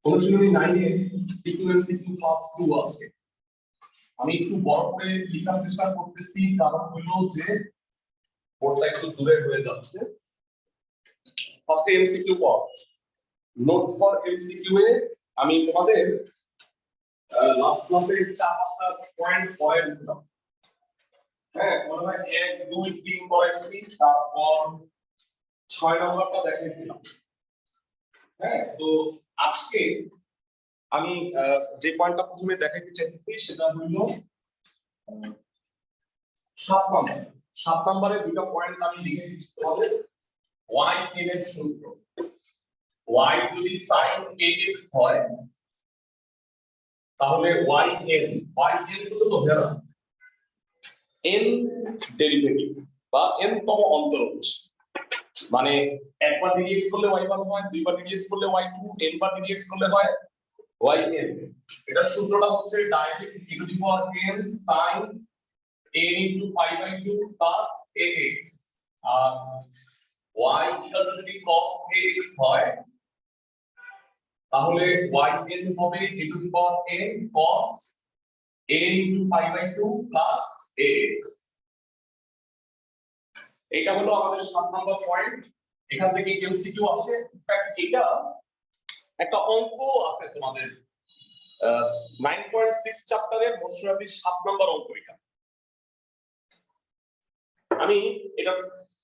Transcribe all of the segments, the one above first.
অনুশীলনী 9 এ সিকিউএমসিকিউ ক্লাস 2 আছে। আমি একটু বড় করে লেখার চেষ্টা করতেছি, কারণ হলো যে বোর্ডটা একটু দূরে হয়ে যাচ্ছে। ফার্স্ট এমসিকিউ পড়। নোট ফর এমসিকিউ এ আমি তোমাদের লাস্ট ক্লাসে 4-5টা পয়েন্ট পড়াই দিয়েছিলাম। হ্যাঁ, মনে হয় 1 2 3 পড়াইছি, তারপর 6 নম্বরটা দেখাইছিলাম। হ্যাঁ, তো আজকে আমি যে পয়েন্টটা প্রথমে দেখাইতে চাইতেছি সেটা হলো 7 নম্বর। 7 নম্বরে দুটো পয়েন্ট আমি লিখে দিচ্ছি তোমাদের। y এর সূত্র, y যদি sin kx হয় তাহলে y n কত ধরা n ডেরিভেটিভ বা n তম অন্তরজ, মানে একবার dx করলে y1 হয়, দুইবার dx করলে y2, n বার dx করলে হয় yn। এটা সূত্রটা হচ্ছে direct e to the power n sin n into pi by 2 plus ax, আর y equal to যদি cos ax হয় তাহলে yn হবে e to the power n cos n into pi by 2 plus ax। এটা হলো আমাদের 7 নম্বর point. এখান থেকে এমসিকিউ আসে। ইনফ্যাক্ট এটা একটা অঙ্ক আছে তোমাদের 9.6 চ্যাপ্টারের মোশরাফির 7 নম্বর অঙ্ক। এটা আমি এটা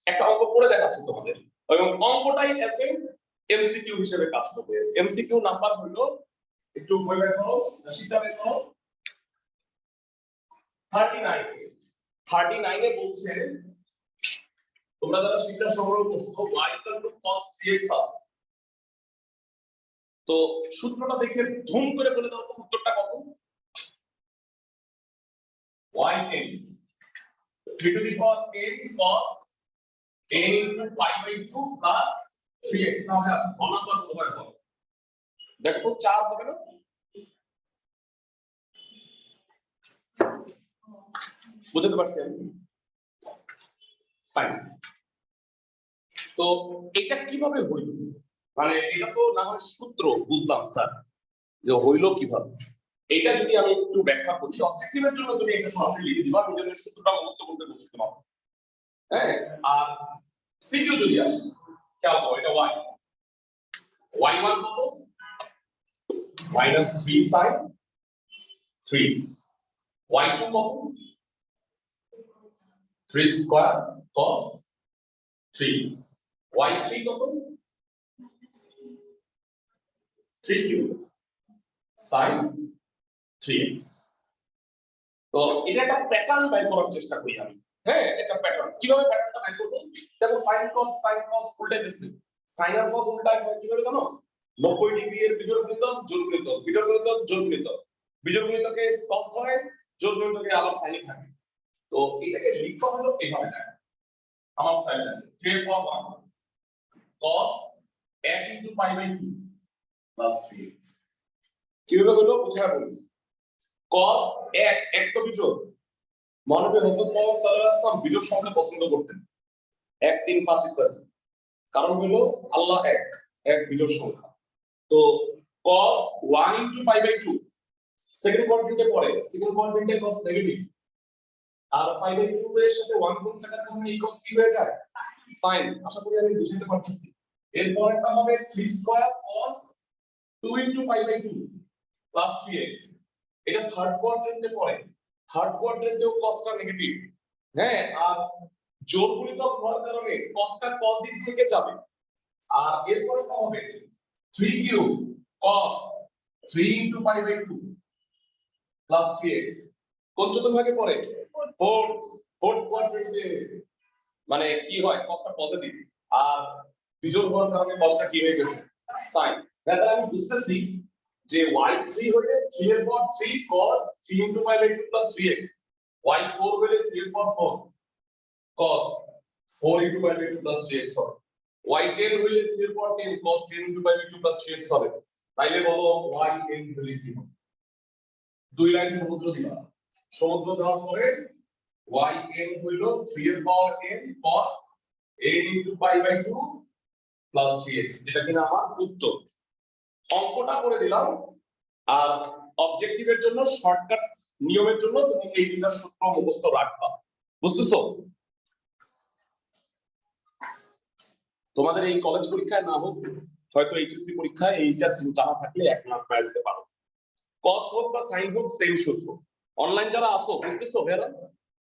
একটা অঙ্ক করে দেখাচ্ছি তোমাদের, এবং অঙ্কটাই এসে এমসিকিউ হিসেবে কাজ করবে। এমসিকিউ নাম্বার হলো, একটু বই বের করো, শীটটা বের করো, 39 এ বলছে, তোমরা যারা শীটটা সংগ্রহ করছো y cos 3x আছে, তো সূত্রটা দেখে ধুম করে বলে দাও তো উত্তরটা কত। y n 3 to the power n cos n into pi by 2 plus 3x। নাও হ্যাঁ, ঘনত্ব উভয় হবে, দেখো 4 হবে না? বুঝতে পারছি আমি? ফাইন। তো এটা কিভাবে হইল, মানে এটা তো না হয় সূত্র বুঝলাম স্যার, যে হইল কিভাবে, এটা যদি আমি একটু ব্যাখ্যা করি অবজেক্টিভের জন্য তুমি এটা সরাসরি লিখে দিবা, নিজের সূত্রটা মুখস্থ করতে বলছি তোমাকে। হ্যাঁ, আর সিকিউ যদি আসে খেয়াল করো, এটা y1 কত -3 sin 3x, y2 কত 3 স্কয়ার cos 3x, y3 কত 3 কিউব sin 3x। তো এটা একটা প্যাটার্ন বের করার চেষ্টা করি আমি। হ্যাঁ, এটা প্যাটার্ন। কিভাবে প্যাটার্নটা বের করব? দেখো sin cos উল্টে দিচ্ছি। sin আর cos উল্টায় হয় কিভাবে জানো? 90 ডিগ্রি এর বিজোড় গুণিতক জোড় গুণিতক, বিজোড় গুণিতক জোড় গুণিতক, বিজোড় গুণিতকে cos হয়, জোড় গুণিতকে আবার sin থাকে। তো এটাকে লিখতে হলো এইভাবে, দেখো আমার স্টাইলে 3/1 cos 1 into pi by 2 plus 3x। কিভাবে হলো বুঝাই বলি। cos 1 তো বিজোড়, মাননীয় হযরত মুহাম্মদ সাল্লাল্লাহু আলাইহি ওয়াসাল্লাম বিজোড় সংখ্যা পছন্দ করতেন, 1 3 5 ইত্যাদি। কারণ হলো আল্লাহ এক বিজোড় সংখ্যা। তো cos 1 into pi by 2 second কোয়াড্রেন্টে পড়ে, সেকেন্ড কোয়াড্রেন্টে cos নেগেটিভ, আর pi by 2 এর সাথে 1 গুণ থাকার কারণে এই cos কি হয়ে যায় sin। আশা করি আমি বুঝতে পারছি। এরপরটা হবে 3 square cos 2 into pi by 2 plus 3x। এটা থার্ড কোয়াড্রেন্টে পড়ে, থার্ড কোয়াড্রেন্টেও cosটা নেগেটিভ। হ্যাঁ, আর জোড় গুণিতক হওয়ার কারণে cosটা পজিটিভ থেকে যাবে। আর এরপরটা হবে 3 cube cos 3 into pi by 2 plus 3x। কোন চতুর্ভাগে পড়ে? ফোর্থ কোয়াড্রেন্টে, মানে কি হয় cosটা পজিটিভ, আর বিজোড় হওয়ার কারণে cosটা কি হয়ে গেছে sin। তাহলে আমি বুঝতেছি যে y3 হলে 3 এর পর 3 cos 3 into pi by 2 plus 3x, y4 হলে 3 এর পর 4 cos 4 into pi by 2 plus 3x হবে, y10 হলে 3 এর পর 10 cos 10 into pi by 2 plus 3x হবে। তাইলে বলো yn হলে কি হবে? দুই লাইন সমুদ্র দিবা, সমুদ্র দেওয়ার পরে yn হইল 3 এর পাওয়ার n cos n into pi by 2 plus 3x, যেটা কিনা আমার উত্তর। অঙ্কটা করে দিলাম, আর অবজেক্টিভের জন্য শর্টকাট নিয়মের জন্য তুমি এই দুইটা সূত্র মুখস্থ রাখবা। বুঝতেছো? তোমাদের এই কলেজ পরীক্ষায় না হোক, হয়তো এইচএসসি পরীক্ষায় এইটা জানা থাকলে 1 মার্ক পেয়ে যেতে পারো। কস হোক বা সাইন হোক সেম সূত্র। অনলাইন যারা আসো বুঝতেছো ভাইরা,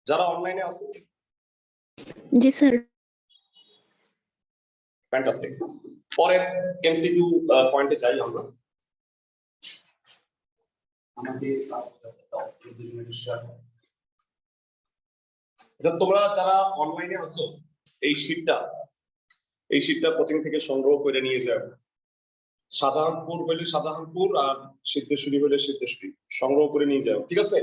যারা অনলাইনে আসো? জি স্যার। ফ্যান্টাস্টিক। পরের এমসিকিউ পয়েন্টে যাই আমরা। তোমরা যারা অনলাইনে আসো এই শীটটা কোচিং থেকে সংগ্রহ করে নিয়ে যাও। শাহজাহানপুর হইলে শাহজাহানপুর আর সিদ্ধেশ্বরী হইলে সিদ্ধেশ্বরী সংগ্রহ করে নিয়ে যাও, ঠিক আছে?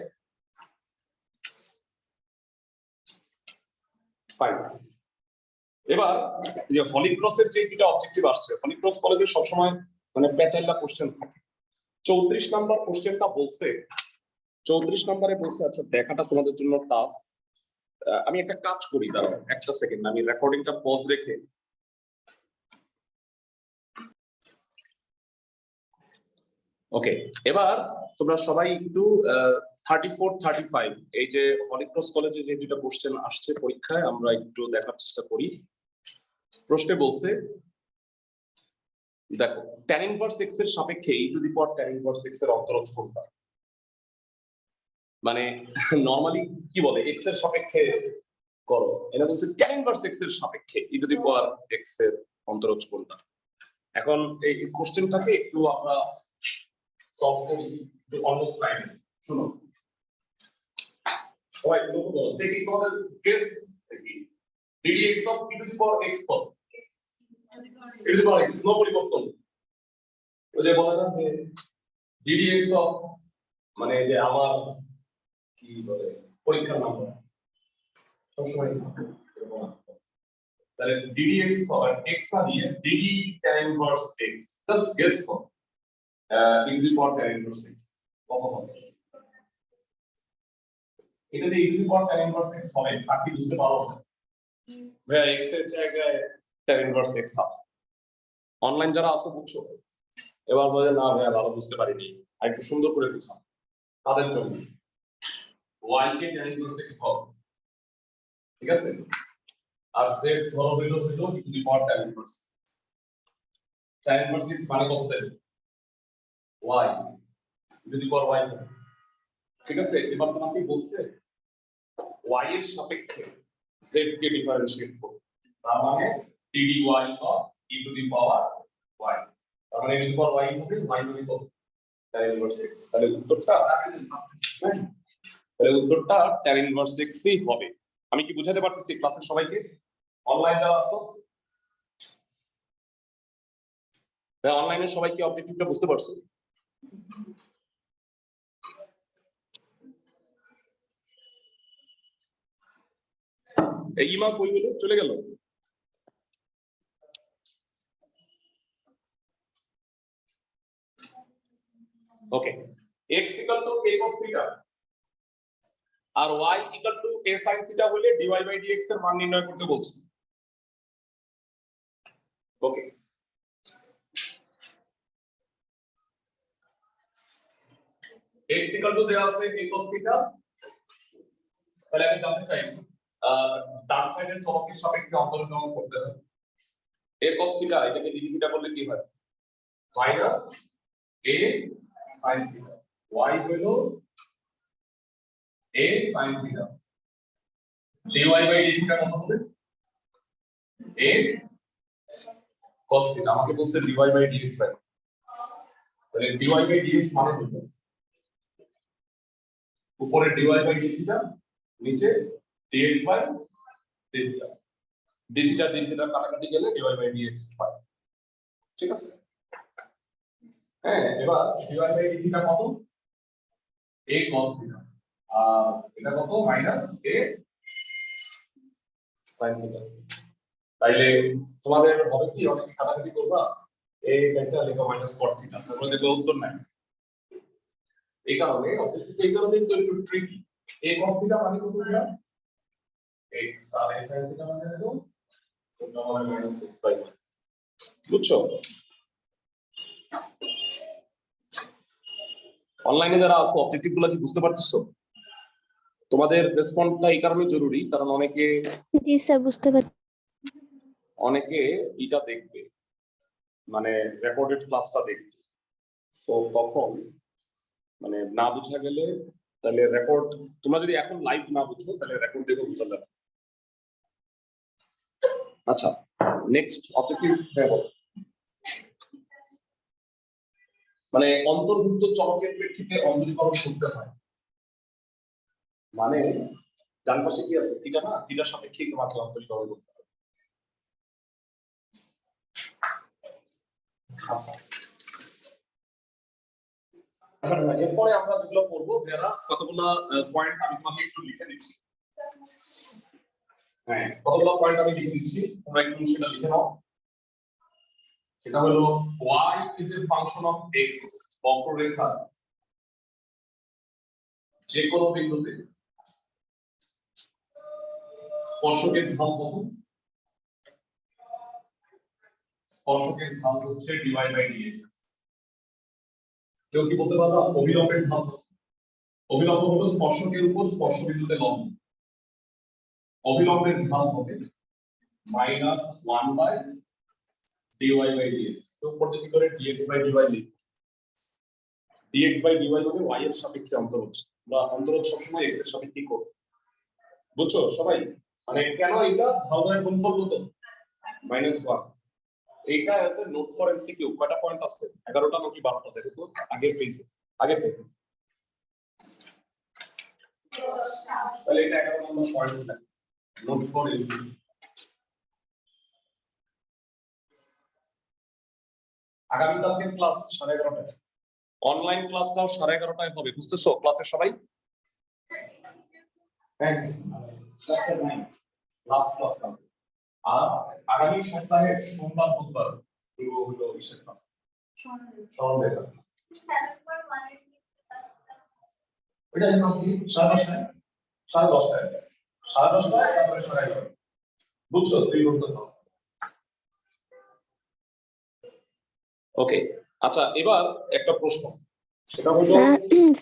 ফাইন। এবার যে হলিক্রসের যে দুটো অবজেক্টিভ আসছে, হলিক্রস কলেজে সবসময় মানে প্যাচাইলা কোশ্চেন থাকে। 34 নাম্বার কোশ্চেনটা বলছে, 34 নম্বরে বলছে, আচ্ছা দেখাটা তোমাদের জন্য টাফ। আমি একটা কাজ করি, দাঁড়াও একটা সেকেন্ড, আমি রেকর্ডিংটা পজ রেখে ওকে। এবার তোমরা সবাই একটু 34, 35 এই যে হলিক্রস কলেজে যে দুটো কোশ্চেন আসছে পরীক্ষায়, আমরা একটু দেখার চেষ্টা করি। প্রশ্নে বলছে দেখো tan ইনভার্স x এর সাপেক্ষে e to the power tan inverse x এর অন্তরজ কোনটা? মানে নরমালি কি বলে x এর সাপেক্ষে করো, এটা বলছে tan ইনভার্স x এর সাপেক্ষে e to the power x এর অন্তরজ কোনটা। এখন এই কোশ্চেনটাকে একটু আমরা সলভ করি একটু অন্য স্লাইডে। শুনো সবাই লক্ষ্য করো, দেখি তোমাদের গেস দেখি ddx of e to the power x কত? e to the power x no পরিবর্তন। ওই যে বলা না যে ddx অফ মানে যে আমার কি বলে পরীক্ষার নাম্বার সবসময় তাহলে ddx আর x না দিয়ে dd tan inverse x just guess করো e to the power tan inverse x কত হবে? এটা যে e to the power tan inverse x হবে তা কি বুঝতে পারো না? ভাই x এর জায়গায় tan ইনভার্স x আছে। অনলাইন যারা আছে বুঝছো, এবার বলে না ভাই ভালো বুঝতে পারিনি, আর একটু সুন্দর করে বুঝাও তাদের জন্য। y কে tan ইনভার্স x হবে, ঠিক আছে? আর z ধরো হলো e to the power tan inverse x মানে কত দেবে? y e to the power y, ঠিক আছে? এবার তোমাকে বলছে y এর সাপেক্ষে z কে ডিফারেন্সিয়েট করো, তার মানে dy of e to the power y, তার মানে e to the power y হবে y মানে কত? tan inverse x। তাহলে উত্তরটা tan ইনভার্স x ই হবে। আমি কি বুঝাতে পারতেছি ক্লাসের সবাইকে? অনলাইন যারা আছো অনলাইনে সবাই কি অবজেক্টিভটা বুঝতে পারছো? এই ইমা কই গেল, চলে গেল? Okay, x equal to a cos theta আর y equal to a sin theta হলে dy বাই dx এর মান নির্ণয় করতে বলছে। ওকে, x ইকুয়াল টু দেওয়া আছে a cos থিটা, তাহলে আমি জানতে চাই ডান সাইডের চলকের সাপেক্ষে অন্তর্গমন করতে হবে। a cos থিটা এটাকে d থিটা করলে কি হয়? Minus a sin theta, y হলো a sin theta, dy by d theta কত হবে? a cos theta. আমাকে বলছে dy বাই dx বাই, তাহলে dy বাই dx মানে হলো উপরে dy বাই d থিটা, নিচে dx by d theta. d theta d theta কাটাকাটি গেলে dy বাই dx পাই, ঠিক আছে? হ্যাঁ, এবার dy বাই d থিটা কত? a cos থিটা, আর এটা কত? Minus a sin theta. তাইলে তোমাদের হবে কি অনেক কাটাকাটি করবা, এই ভেক্টর লেখা মাইনাস cos থিটা, তাহলে দেখো উত্তর নাই। এই কারণে অবজেক্টিভ এই কারণে তো একটু ট্রিকি। a cos থিটা মানে কত এটা? x আর a sin থিটা মানে হলো ওটা মানে মাইনাস x বাই 1, বুঝছো? অনলাইনে যারা আছো অবজেক্টিভ গুলো কি বুঝতে পারতেছো? তোমাদের রেসপন্সটা এই কারণে জরুরি কারণ জি স্যার বুঝতে পারছি। অনেকে এটা দেখবে মানে রেকর্ডেড ক্লাসটা দেখবে, সো তখন মানে না বোঝা গেলে তাহলে রেকর্ড, তোমরা যদি এখন লাইভ না বুঝো তাহলে রেকর্ড দেখে বোঝা যাবে। আচ্ছা, নেক্সট অবজেক্টিভ মানে অন্তর্ভুক্ত চলকের প্রেক্ষিতে অন্তরীকরণ করতে হয়, মানে ডান পাশে কি আছে থিটা, না থিটার সাপেক্ষে তোমাকে অন্তরীকরণ করতে হবে। আচ্ছা, এরপরে আমরা যেগুলো করবো ভেরা কতগুলো পয়েন্ট আমি তোমাকে একটু লিখে দিচ্ছি। হ্যাঁ, কতগুলো পয়েন্ট আমি লিখে দিচ্ছি, তোমরা একটু সেটা লিখে নাও। সেটা হলো y is a function of x, বক্ররেখা যে কোনো বিন্দুতে স্পর্শকের ঢাল কত? স্পর্শকের ঢাল হচ্ছে dy by dx। কেউ কি বলতে পারবা অভিলম্বের ঢাল কত? অভিলম্ব হলো স্পর্শকের উপর স্পর্শ বিন্দুতে লম্ব, অভিলম্বের ঢাল হবে -1 by dy by dx। তো পদ্ধতি কি করে dx by dy লিখব, dx by dy মানে y এর সাপেক্ষে অন্তরজ, বা অন্তরজ সবসময় x এর সাপেক্ষে করব, বুঝছো সবাই? মানে কেন এটা ঢালের গুণফল কত? -1। এইটা আছে নোট ফর এমসিকিউ, কয়টা পয়েন্ট আছে? 11টা নাকি 12টা? দেখো তো আগের পেজে, তাহলে এটা 11 নম্বর পয়েন্ট না, নোট ফর এমসিকিউ। আগামীকালকে ক্লাস 11:30টায়, অনলাইন ক্লাসটাও 11:30টায় হবে, বুঝতেছো ক্লাসের সবাই? লাস্ট ক্লাস হবে। আর আগামী সপ্তাহে সোমবার বুধবার শুরু হলো ইসের ক্লাস, সরলরেখা। এটা যখন কি 10:30টায়, 10:30টায় তারপরে 11:30, বুঝছো? 2 ঘন্টা ক্লাস। ওকে, আচ্ছা এবার একটা প্রশ্ন, সেটা হলো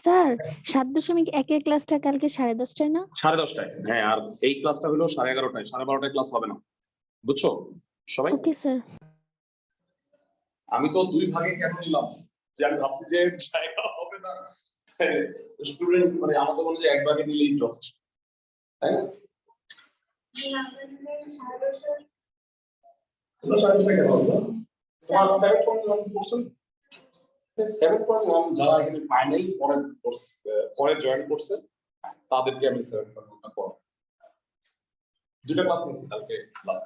স্যার 7.1 ক্লাসটা কালকে 10:30টায় না? 10:30টায়। হ্যাঁ, আর এই ক্লাসটা হলো 11:30টায়, 12:30টায় ক্লাস হবে না, বুঝছো সবাই? Okay sir. আমি তো 2 ভাগে কেন নিলাম, যে আমি ভাবছি যে জায়গা হবে না, স্টুডেন্ট মানে আমাদের মনে যে এক ভাগে নিলেই যথেষ্ট, তাই না? তোমরা 10:30টায় কেন হলো? তোমার 7.1%, 7.1 যারা এখানে পায় নাই পরে জয়েন করছে তাদেরকে আমি 7.1টা পড়াবো। 2টা ক্লাস নিয়েছি কালকে, ক্লাস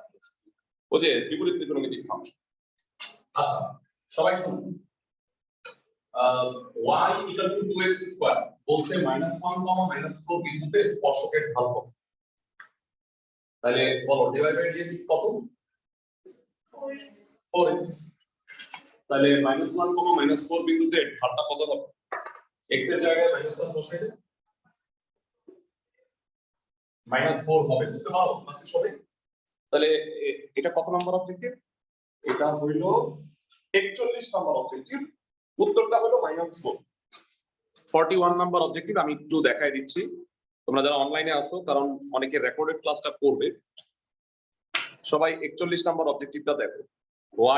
ওই যে বিপরীত ত্রিকোণমিতিক ফাংশন। আচ্ছা সবাই শুনুন, y equal to 2x square বলছে -1, -4 বিন্দুতে স্পর্শকের ঢাল কত? তাহলে বলো dy by dx কত? 4x। তাহলে -1, -4 বিন্দুতে ঢালটা কত হবে? x এর জায়গায় -1 বসাই দে, -4 হবে, বুঝতে পারো ক্লাসের সবাই? তাহলে এটা কত নম্বর অবজেক্টিভ? এটা হইল 41 নম্বর অবজেক্টিভ, উত্তরটা হলো -4। 41 নাম্বার অবজেক্টিভ আমি একটু দেখাই দিচ্ছি, তোমরা যারা অনলাইনে আসো, কারণ অনেকে রেকর্ডেড ক্লাসটা করবে, সবাই 41 নাম্বার অবজেক্টিভটা দেখো।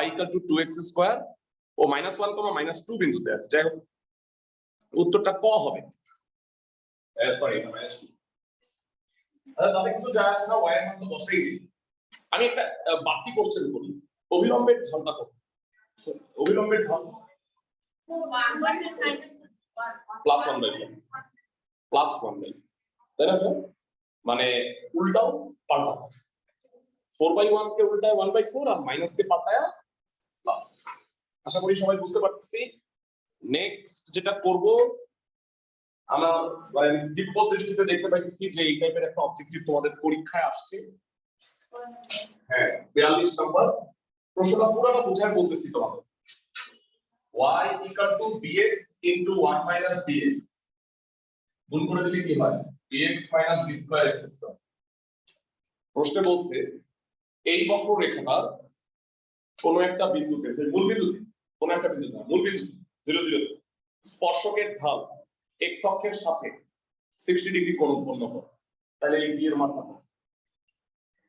y = 2x স্কয়ার ও -1, -2 বিন্দুতে আছে, যাই হোক উত্তরটা ক হবে, সরি -2। তাহলে কিছু যায় আসে না, y এর মান তো বসেই দিই। আমি একটা বাড়তি কোশ্চেন করি, অভিলম্বের ঢালটা কত? অভিলম্বের ঢাল +1/4, তাই না? মানে উল্টাও পাল্টাও, 4/1 কে উল্টায় 1/4 আর মাইনাস কে পাল্টায় প্লাস। আশা করি সবাই বুঝতে পারতেছি। নেক্সট যেটা করব, আমার মানে দিব্য দৃষ্টিতে দেখতে পাইতেছি যে এই টাইপের একটা অবজেক্টিভ তোমাদের পরীক্ষায় আসছে। হ্যাঁ 42 নম্বর প্রশ্নটা পুরোটা বুঝায় বলতেছি তোমাদের। y = bx * 1 - bx, গুণ করে দিলে কি হয়? bx - b² x²। প্রশ্নে বলছে এই বক্ররেখাটার কোন একটা বিন্দুতে, মূল বিন্দুতে, কোন একটা বিন্দু না, মূল বিন্দুতে 0 0 স্পর্শকের ঢাল x অক্ষের সাথে 60 ডিগ্রি কোণ উৎপন্ন করে, তাহলে এই b এর মান কত?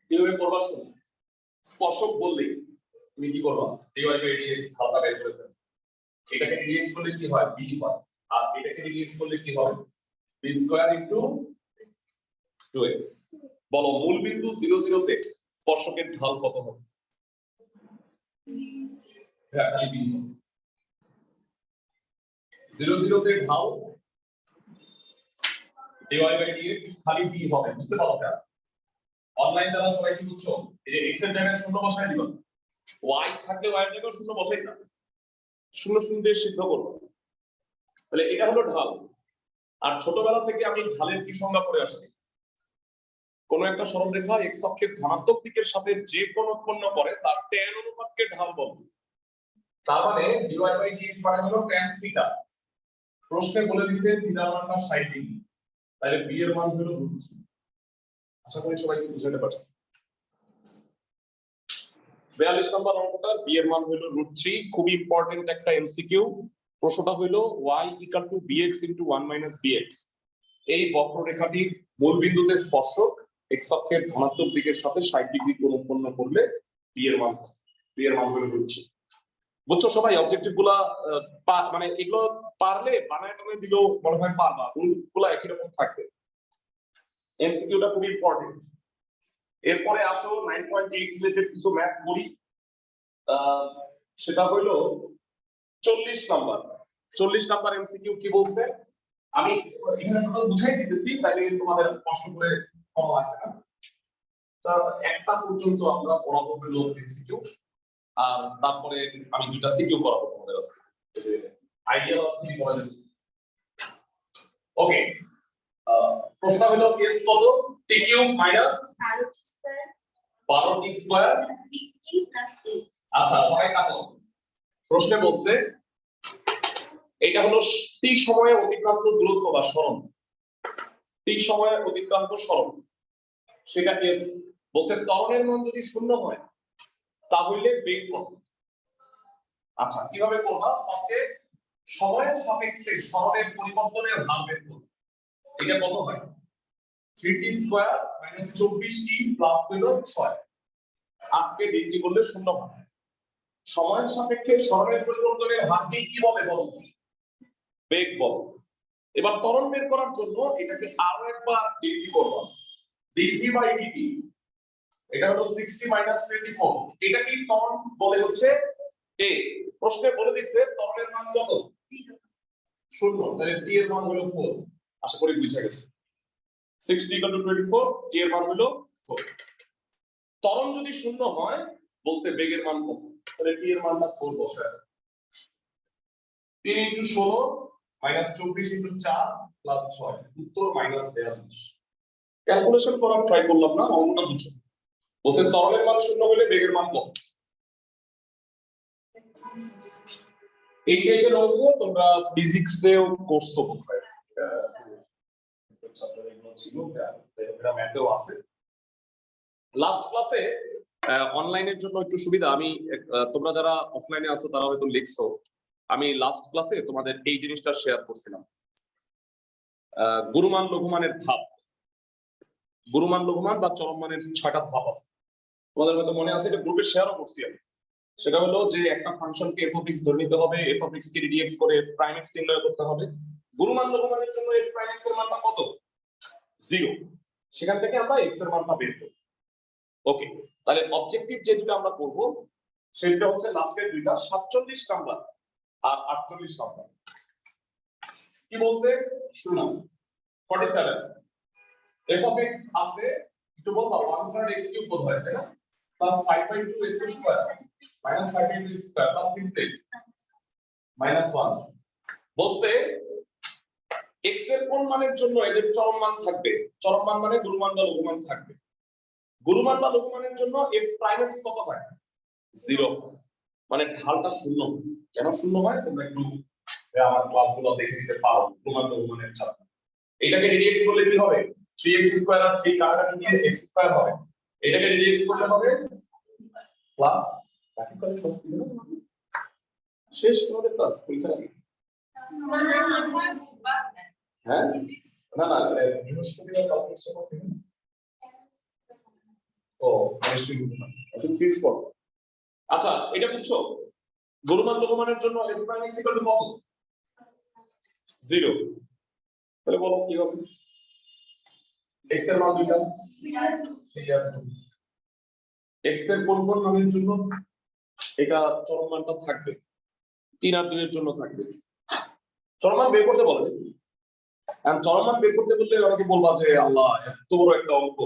কিভাবে করবা শুনো। স্পর্শক বললে তুমি কি করবা? dy by dx ঢালটা বের করে ফেলবে। এটাকে dx করলে কি হয়? b হয়। আর এটাকে dx করলে কি হবে? b square into 2x। বলো মূল বিন্দু 0 0 তে স্পর্শকের ঢাল কত হবে? হ্যাঁ, b 0 0 তে ঢাল dy by dx খালি b হবে, বুঝতে পারো? অনলাইন যারা সবাই কি বুঝছো? এই যে x এর জায়গায় শূন্য বসাই দিবা, y থাকলে y এর জায়গায় শূন্য বসাই না, শূন্য শূন্য দিয়ে সিদ্ধ করব। তাহলে এটা হলো ঢাল। আর ছোটবেলা থেকে আমি ঢালের কি সংজ্ঞা পড়ে আসছি? কোন একটা সরলরেখা x অক্ষের ধনাত্মক দিকের সাথে যে কোণ উৎপন্ন করে তার tan অনুপাতকে ঢাল বলে। তার মানে dy by dx মানে হলো tan থিটা। প্রশ্নে বলে দিয়েছে থিটা মানটা 60 ডিগ্রি, তাহলে b এর মান হলো √3। আশা করি সবাইকে বুঝাতে পারছি। 42 নম্বর অঙ্কটা b এর মান হলো √3, খুব ইম্পর্টেন্ট একটা এমসিকিউ। প্রশ্নটা হলো y = bx * 1 - bx। এই বক্ররেখাটির মূল বিন্দুতে স্পর্শক x অক্ষের ধনাত্মক দিকের সাথে 60 ডিগ্রি কোণ উৎপন্ন করলে b এর মান হলো √3। বুঝছো সবাই? অবজেক্টিভ গুলা মানে এগুলো পারলে বানায় টানায় দিলেও মনে হয় পারবা, রুলগুলো একই রকম থাকবে। এমসিকিউটা খুব ইম্পর্টেন্ট। এরপরে আসো 9.8 রিলেটেড কিছু ম্যাথ করি। সেটা হলো 40 নাম্বার এমসিকিউ। কি বলছে আমি এখানে টোটাল বুঝাই দিতেছি, তাইলে তোমাদের কষ্ট করে কম লাগবে না। তো একটা পর্যন্ত আমরা পড়াবো হলো এমসিকিউ, আর তারপরে আমি দুটো সিকিউ করাবো তোমাদের আজকে। Idea logic model. ওকে, প্রশ্ন হলো s কত? t cube minus 12t square 60 plus 8। আচ্ছা সবাই কাটো। প্রশ্নে বলছে এটা হলো t সময়ে অতিক্রান্ত দূরত্ব বা সরণ। t সময়ে অতিক্রান্ত সরণ সেটা s। বলছে ত্বরণের মান যদি শূন্য হয় তাহলে বেগ কত? আচ্ছা কিভাবে করবা? ফার্স্টে সময়ের সাপেক্ষে সরণের পরিবর্তনের হার বের করব। এটা কত হয়? 3t square minus 24t plus হলো 6। 8 কে ডিগ্রি করলে শূন্য হয়। সময়ের সাপেক্ষে সরণের পরিবর্তনের হারকে কি বলে বলো? বেগ বল। এবার ত্বরণ বের করার জন্য এটাকে আরো একবার ডিগ্রি করব। dv বাই dt এটা হলো 60 মাইনাস 24। এটা কি ত্বরণ বলে হচ্ছে a। প্রশ্নে বলে দিচ্ছে ত্বরণের মান কত? 0। তাহলে t এর মান হলো 4। আশা করি বুঝা গেছে। 60 = 24, t এর মান হলো 4। ত্বরণ যদি 0 হয় বলতে বেগের মান কত? তাহলে t এর মানটা 4 বসায় 3 * 16 মাইনাস 24 * 4 প্লাস 6, উত্তর -42। ক্যালকুলেশন করার ট্রাই করলাম না, অঙ্কটা বুঝছো। বলতে ত্বরণের মান 0 হলে বেগের মান কত? এই টাইপের অঙ্ক তোমরা ফিজিক্সেও করছো বোধহয়। লাস্ট ক্লাসে অনলাইনের জন্য একটু সুবিধা, আমি তোমরা যারা অফলাইনে আছো তারা হয়তো লিখছো, আমি লাস্ট ক্লাসে তোমাদের এই জিনিসটা শেয়ার করছিলাম। গুরুমান লঘুমানের ধাপ, গুরুমান লঘুমান বা চরম মানের 6টা ধাপ আছে। তোমাদের হয়তো মনে আছে, এটা গ্রুপে শেয়ারও করছি আমি। সেটা হলো যে একটা ফাংশনকে f of x ধরে নিতে হবে, f of x K ddx করে f prime x নির্ণয় করতে হবে। গুরুমান লঘুমানের জন্য f prime x এর মানটা কত? 0। সেখান থেকে আমরা x এর মানটা বের করব। ওকে, তাহলে অবজেক্টিভ যে দুটো আমরা করব সেটা হচ্ছে লাস্টের দুইটা, 47 নাম্বার আর 48 নাম্বার। কি বলতে শুনুন। 47 f of x আছে, একটু বলবা 1/3 x কিউব বোধ হয়, তাই না? Plus 5/2 x square minus 5/2 square plus 6x minus 1। বলতে x এর কোন মানের জন্য এদের চরম মান থাকবে? চরম মান মানে গুরুমান বা লঘুমান থাকবে। গুরুমান বা লঘুমানের জন্য f প্রাইম x কত হয়? 0। মানে ঢালটা শূন্য। কেন শূন্য হয় তোমরা একটু আমার ক্লাসগুলো দেখে নিতে পারো, গুরুমান লঘুমানের ছাত্র। এটাকে dx করলে কি হবে? 3x স্কয়ার আর 3 কাটাকাটি দিয়ে x স্কয়ার হবে। এটাকে dx করলে হবে প্লাস বাকি কত প্লাস দিবেন শেষ করে প্লাস পরীক্ষা লাগে হ্যাঁ না না বৃহস্পতিবার কালকে এক্সট্রা ক্লাস নেবেন ও তুমি ফিজ করো আচ্ছা এটা বুঝছো গুরুমান লঘুমানের জন্য f prime x equal to কত 0 তাহলে বলো কি হবে x এর মান দুইটা x এর কোন কোন মানের জন্য এটা চরম মানটা থাকবে 3 আর 2 এর জন্য থাকবে চরম মান বের করতে বলে আর চরম মান বের করতে বললে অনেকে বলবা যে আল্লাহ এত বড় একটা অঙ্ক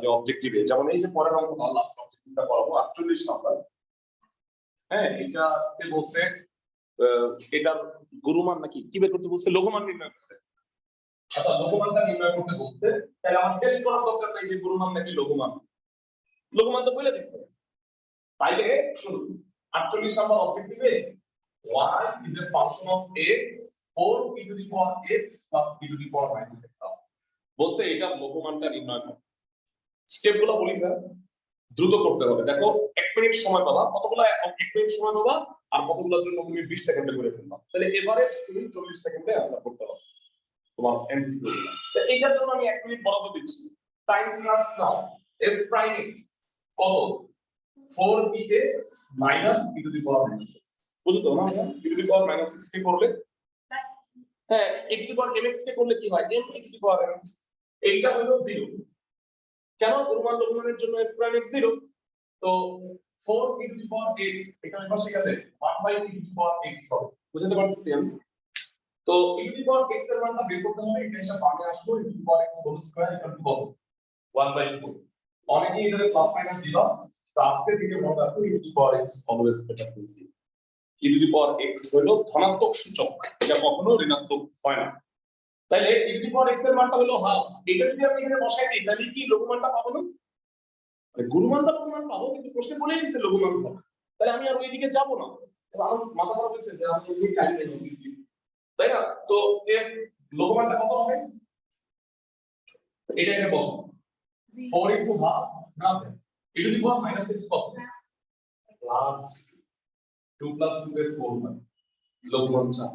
যে অবজেক্টিভে যেমন এই যে পরের অঙ্কটা লাস্ট অবজেক্টিভটা করাবো 48 নাম্বার হ্যাঁ এটাতে বলছে এটার গুরুমান নাকি কি বের করতে বলছে লঘুমান নির্ণয় করতে আচ্ছা লঘুমানটা নির্ণয় করতে বলতে তাহলে আমার টেস্ট করার দরকার নাই যে গুরুমান নাকি লঘুমান তো বলে দিচ্ছে তাইলে শুনুন 48 number অবজেক্টিভে y is a function of x 4 e to the power x plus e to the power minus x বলছে এটা লঘুমানটা নির্ণয় করো স্টেপগুলো বলি না দ্রুত করতে হবে দেখো 1 মিনিট সময় পাবা কতগুলো 1 মিনিট সময় পাবা আর কতগুলোর জন্য তুমি 20 সেকেন্ডে করে ফেলবা তাহলে এভারেজ তুমি 40 সেকেন্ডে आंसर করতে পারবে তোমার এমসিকিউ তো এইটার জন্য আমি 1 মিনিট বরাদ্দ দিচ্ছি time starts now f prime x কত 4px e to the power minus x বুঝছো তো না e to the power minus x কে করলে হ্যাঁ e to the power mx কে করলে কি হয় m e to the power mx এইটা হলো 0 কেন গুরুমান লঘুমানের জন্য f প্রাইম x 0 তো 4 e to the power x এটা আমি পাশে গেলে 1 e to the power x হবে বুঝতে পারতেছি আমি তো e to the power x এর মানটা বের করতে হবে এটা এসে বামে আসলো e to the power x whole square equal to কত 1/4 অনেকেই এটাকে প্লাস মাইনাস দিবা তো আজকে থেকে মনে রাখো e to the power x always better then 0 e to the power x হলো ধনাত্মক সূচক এটা কখনো ঋণাত্মক হয় না তাইলে e to the power x এর মানটা হলো হাফ এটা যদি আমি এখানে বসাই দিই তাহলে কি লঘুমানটা পাবো না গুরুমানটা লঘুমান পাবো কিন্তু প্রশ্নে বলেই দিয়েছে লঘুমান পাবো তাহলে আমি আর ওইদিকে যাব না আমার মাথা খারাপ হয়েছে যে আমি ওইদিকে কাজ নেই তাই না তো এর লঘুমানটা কত হবে এটা এখানে বসাবো 4 into half না e to the power minus x কত প্লাস 2 plus 2 এর 4 হয় লঘুমান চাপ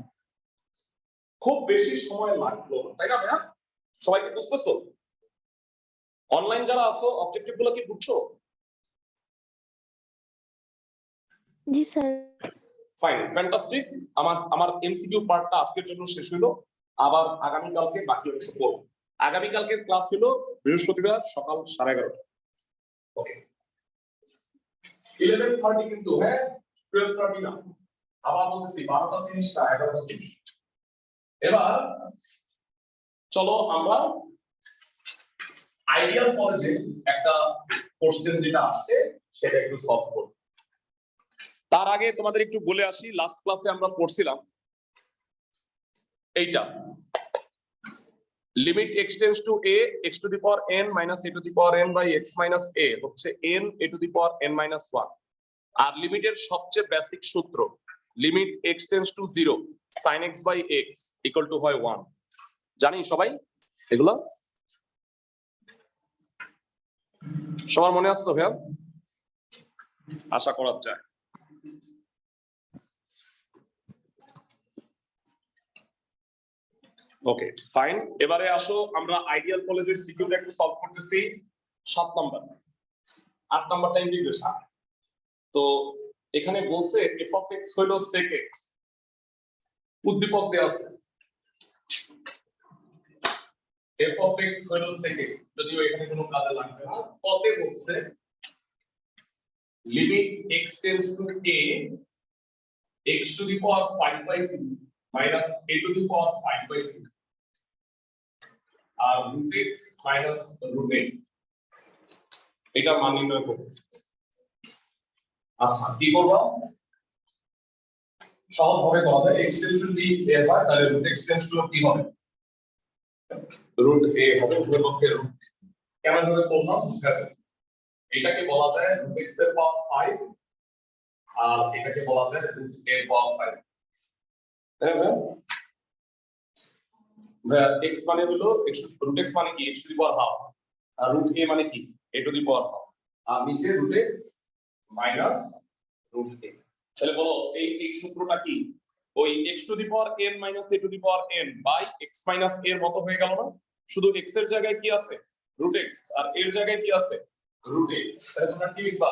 খুব বেশি সময় লাগলো তাই না ভাইয়া সবাই কি বুঝতেছো অনলাইন যারা আছো অবজেক্টিভ গুলো কি বুঝছো জি স্যার ফাইন ফ্যান্টাস্টিক আমার এমসিকিউ পার্টটা আজকের জন্য শেষ হলো আবার আগামী কালকে বাকি অংশ করব আগামী কালকে ক্লাস হলো বৃহস্পতিবার সকাল 11:30 ওকে 11:30 কিন্তু হ্যাঁ 12:30 না আবার বলতেছি 12:30 টা 11:30 এবার চলো আমরা আইডিয়াল কলেজে একটা কোশ্চেন যেটা আসছে সেটা একটু সলভ করব তার আগে তোমাদের একটু বলে আসি লাস্ট ক্লাসে আমরা পড়ছিলাম এইটা limit x tends to a x to the power n minus a to the power n by x minus a হচ্ছে n a to the power n minus 1 আর লিমিটের সবচেয়ে বেসিক সূত্র limit x tends to 0 sin x by x equal to হয় 1 জানি সবাই এগুলো সবার মনে আছে তো ভাইয়া আশা করা যায় ওকে ফাইন এবারে আসো আমরা আইডিয়াল কলেজের সিকিউরিটি একটু সলভ করতেছি 7 নাম্বার 8 নাম্বারটা ইন্টিগ্রেশন তো এখানে বলছে f of x হলো sec x উদ্দীপক দেয়া আছে f of x হলো sec x যদিও এখানে কোনো কাজে লাগবে না কতে বলছে limit x tends to a x to the power 5/2 minus a to the power 5/2 আর root x minus root a এটা মান নির্ণয় করব আচ্ছা কি করব সহজ ভাবে করা যায় x tends two b a হয় তাহলে root x টেন্ডস টু কি হবে root a হবে উভয় পক্ষে root কেমন ভাবে করলাম বুঝাতে এটাকে বলা যায় root x এর পাওয়ার 5 আর এটাকে বলা যায় root a এর পাওয়ার 5 তাই না x মানে হলো root x মানে কি x to the power half আর root a মানে কি a to the power half আর নিচে root x minus root a তাহলে বলো এই সূত্রটা কি ওই x to the power n minus a to the power n by x minus a এর মতো হয়ে গেল না? শুধু x এর জায়গায় কি আছে রুট x আর এর জায়গায় কি আছে রুট a। তাহলে তোমরা কি লিখবা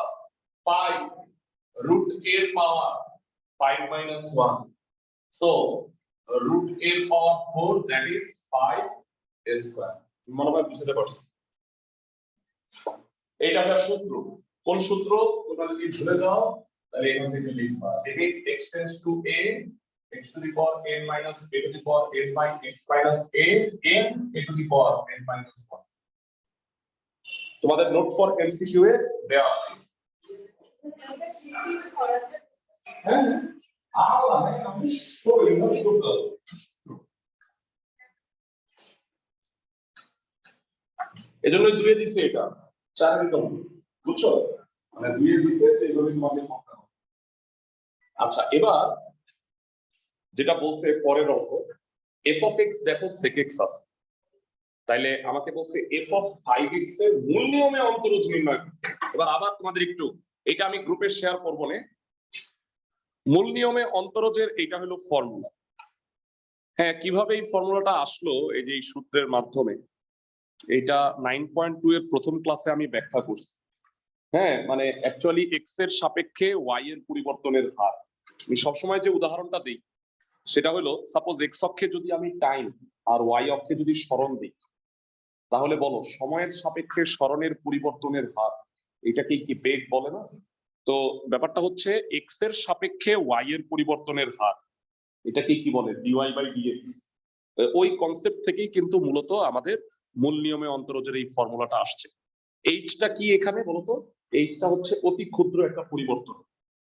5 রুট a এর পাওয়ার 5 minus 1, so root a power 4, that is 5 square। মনে হয় বুঝতে পারছি? এটা একটা সূত্র। কোন সূত্র? তোমরা যদি ভুলে যাও তাহলে এখান থেকে লিখবা limit x tends to a x to the power n minus a to the power n by x minus a n a to the power n minus 1। তোমাদের নোট ফর এমসিকিউ এ দেওয়া আছে। হ্যাঁ আল্লাহ আমি সরি মনে করতে এজন্য দুয়ে দিছে এটা 4 এর কম বুঝছো মানে দুয়ে দিছে যে এগুলো তোমাদের করতে হবে। আচ্ছা এবার যেটা বলছে পরের অঙ্ক f of x দেখো sec x আছে তাইলে আমাকে বলছে f of 5x এর মূল নিয়মে অন্তরজ নির্ণয় করতে। এবার আবার তোমাদের একটু এটা আমি গ্রুপে শেয়ার করব না। মূল নিয়মে অন্তরজের এটা হলো ফর্মুলা। হ্যাঁ কিভাবে এই ফর্মুলাটা আসলো এই যে এই সূত্রের মাধ্যমে এটা 9.2 এর প্রথম ক্লাসে আমি ব্যাখ্যা করছি। হ্যাঁ মানে অ্যাকচুয়ালি x এর সাপেক্ষে y এর পরিবর্তনের হার। আমি সবসময় যে উদাহরণটা দিই সেটা হলো সাপোজ x অক্ষে যদি আমি টাইম আর y অক্ষে যদি সরণ দিই তাহলে বলো সময়ের সাপেক্ষে সরণের পরিবর্তনের হার এটাকে কি বেগ বলে না? তো ব্যাপারটা হচ্ছে x এর সাপেক্ষে y এর পরিবর্তনের হার এটাকে কি বলে dy বাই dx। ওই কনসেপ্ট থেকেই কিন্তু মূলত আমাদের মূল নিয়মে অন্তরজের এই ফর্মুলাটা আসছে। এইচটা কি এখানে বলতো? এইচটা হচ্ছে অতি ক্ষুদ্র একটা পরিবর্তন।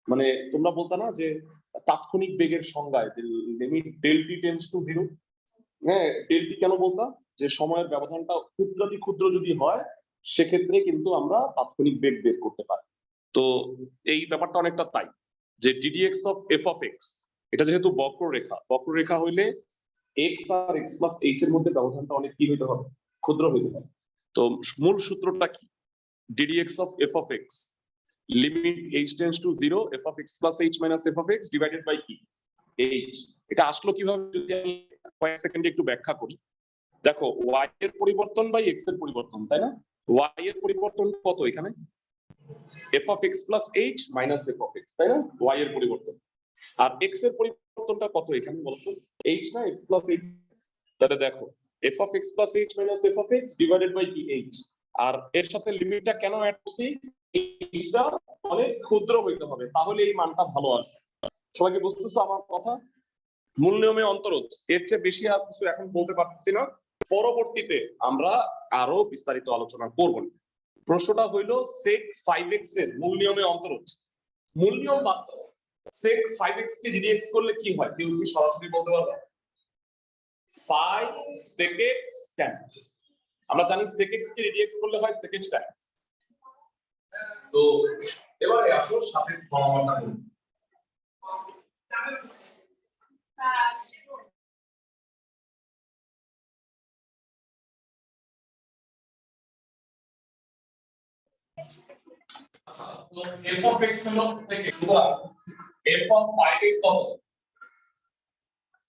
মানে তোমরা বলতা না যে তাৎক্ষণিক বেগের সংজ্ঞায় যে limit del t tends to 0। হ্যাঁ ডেল টি কেন বলতা? যে সময়ের ব্যবধানটা ক্ষুদ্রাতি ক্ষুদ্র যদি হয় সেক্ষেত্রে কিন্তু আমরা তাৎক্ষণিক বেগ বের করতে পারি। তো এই ব্যাপারটা অনেকটা তাই যে ddx of f of x এটা যেহেতু বক্ররেখা হইলে x আর x plus h এর মধ্যে ব্যবধানটা অনেক কি হইতে হবে ক্ষুদ্র হইতে হবে। তো মূল সূত্রটা কি? ddx of f of x limit h tends to 0 f of x plus h minus f of x divided by কি h। এটা আসলো কিভাবে যদি আমি কয়েক সেকেন্ডে একটু ব্যাখ্যা করি। দেখো y এর পরিবর্তন বাই x এর পরিবর্তন তাই না? y এর পরিবর্তন কত এখানে f of x plus h minus f of x তাই না y এর পরিবর্তন। আর x এর পরিবর্তনটা কত এখানে বলতো h না x plus h। তাহলে দেখো f of x plus h minus f of x divided by কি h। আর এর সাথে লিমিটটা কেন অ্যাড করছি এইটা অনেক ক্ষুদ্র হইতে হবে তাহলে এই মানটা ভালো আসবে। সবাইকে বুঝতেছো আমার কথা? মূল নিয়মে অন্তরজ এর চেয়ে বেশি আর কিছু এখন বলতে পারতেছি না। পরবর্তীতে আমরা আরো বিস্তারিত আলোচনা করব। প্রশ্নটা হইলো sec 5x এর মূল নিয়মে অন্তরজ। মূল নিয়ম বাদ দাও sec 5x কে ddx করলে কি হয় কেউ কি সরাসরি বলতে পারবে? 5 sec x tan। আমরা জানি sec x কে ddx করলে হয় sec x tan। তো এবারে আসো সাথে ফর্মুলাটা করি। তো f of x হলো sec x f of 5x কত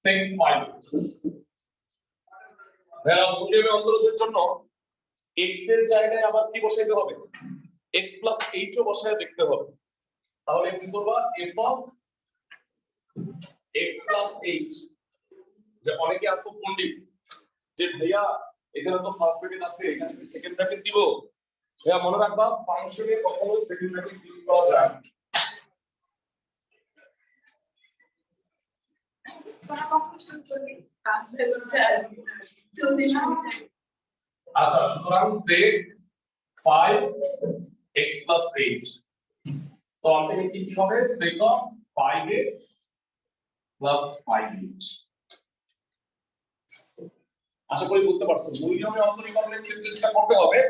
sec 5x। ভেলা মূল্যের অন্তরজের জন্য x এর জায়গায় আবার কি বসাইতে হবে x plus h ও বসায় দেখতে হবে। তাহলে কি করবা f of x plus h। যে অনেকে আসো পণ্ডিত যে ভাইয়া এখানে তো ফার্স্ট ব্র্যাকেট আছে এখানে কি সেকেন্ড ব্র্যাকেট দিব? ভাইয়া মনে রাখবা ফাংশনে কখনো সেকেন্ড ব্র্যাকেট ইউজ করা যায় না। আচ্ছা সুতরাং sec 5x plus h তো আলটিমেটলি কি হবে sec of 5x plus 5h। আশা করি বুঝতে পারছো মূল নিয়মে অন্তরীকরণের ক্ষেত্রে যেটা করতে হবে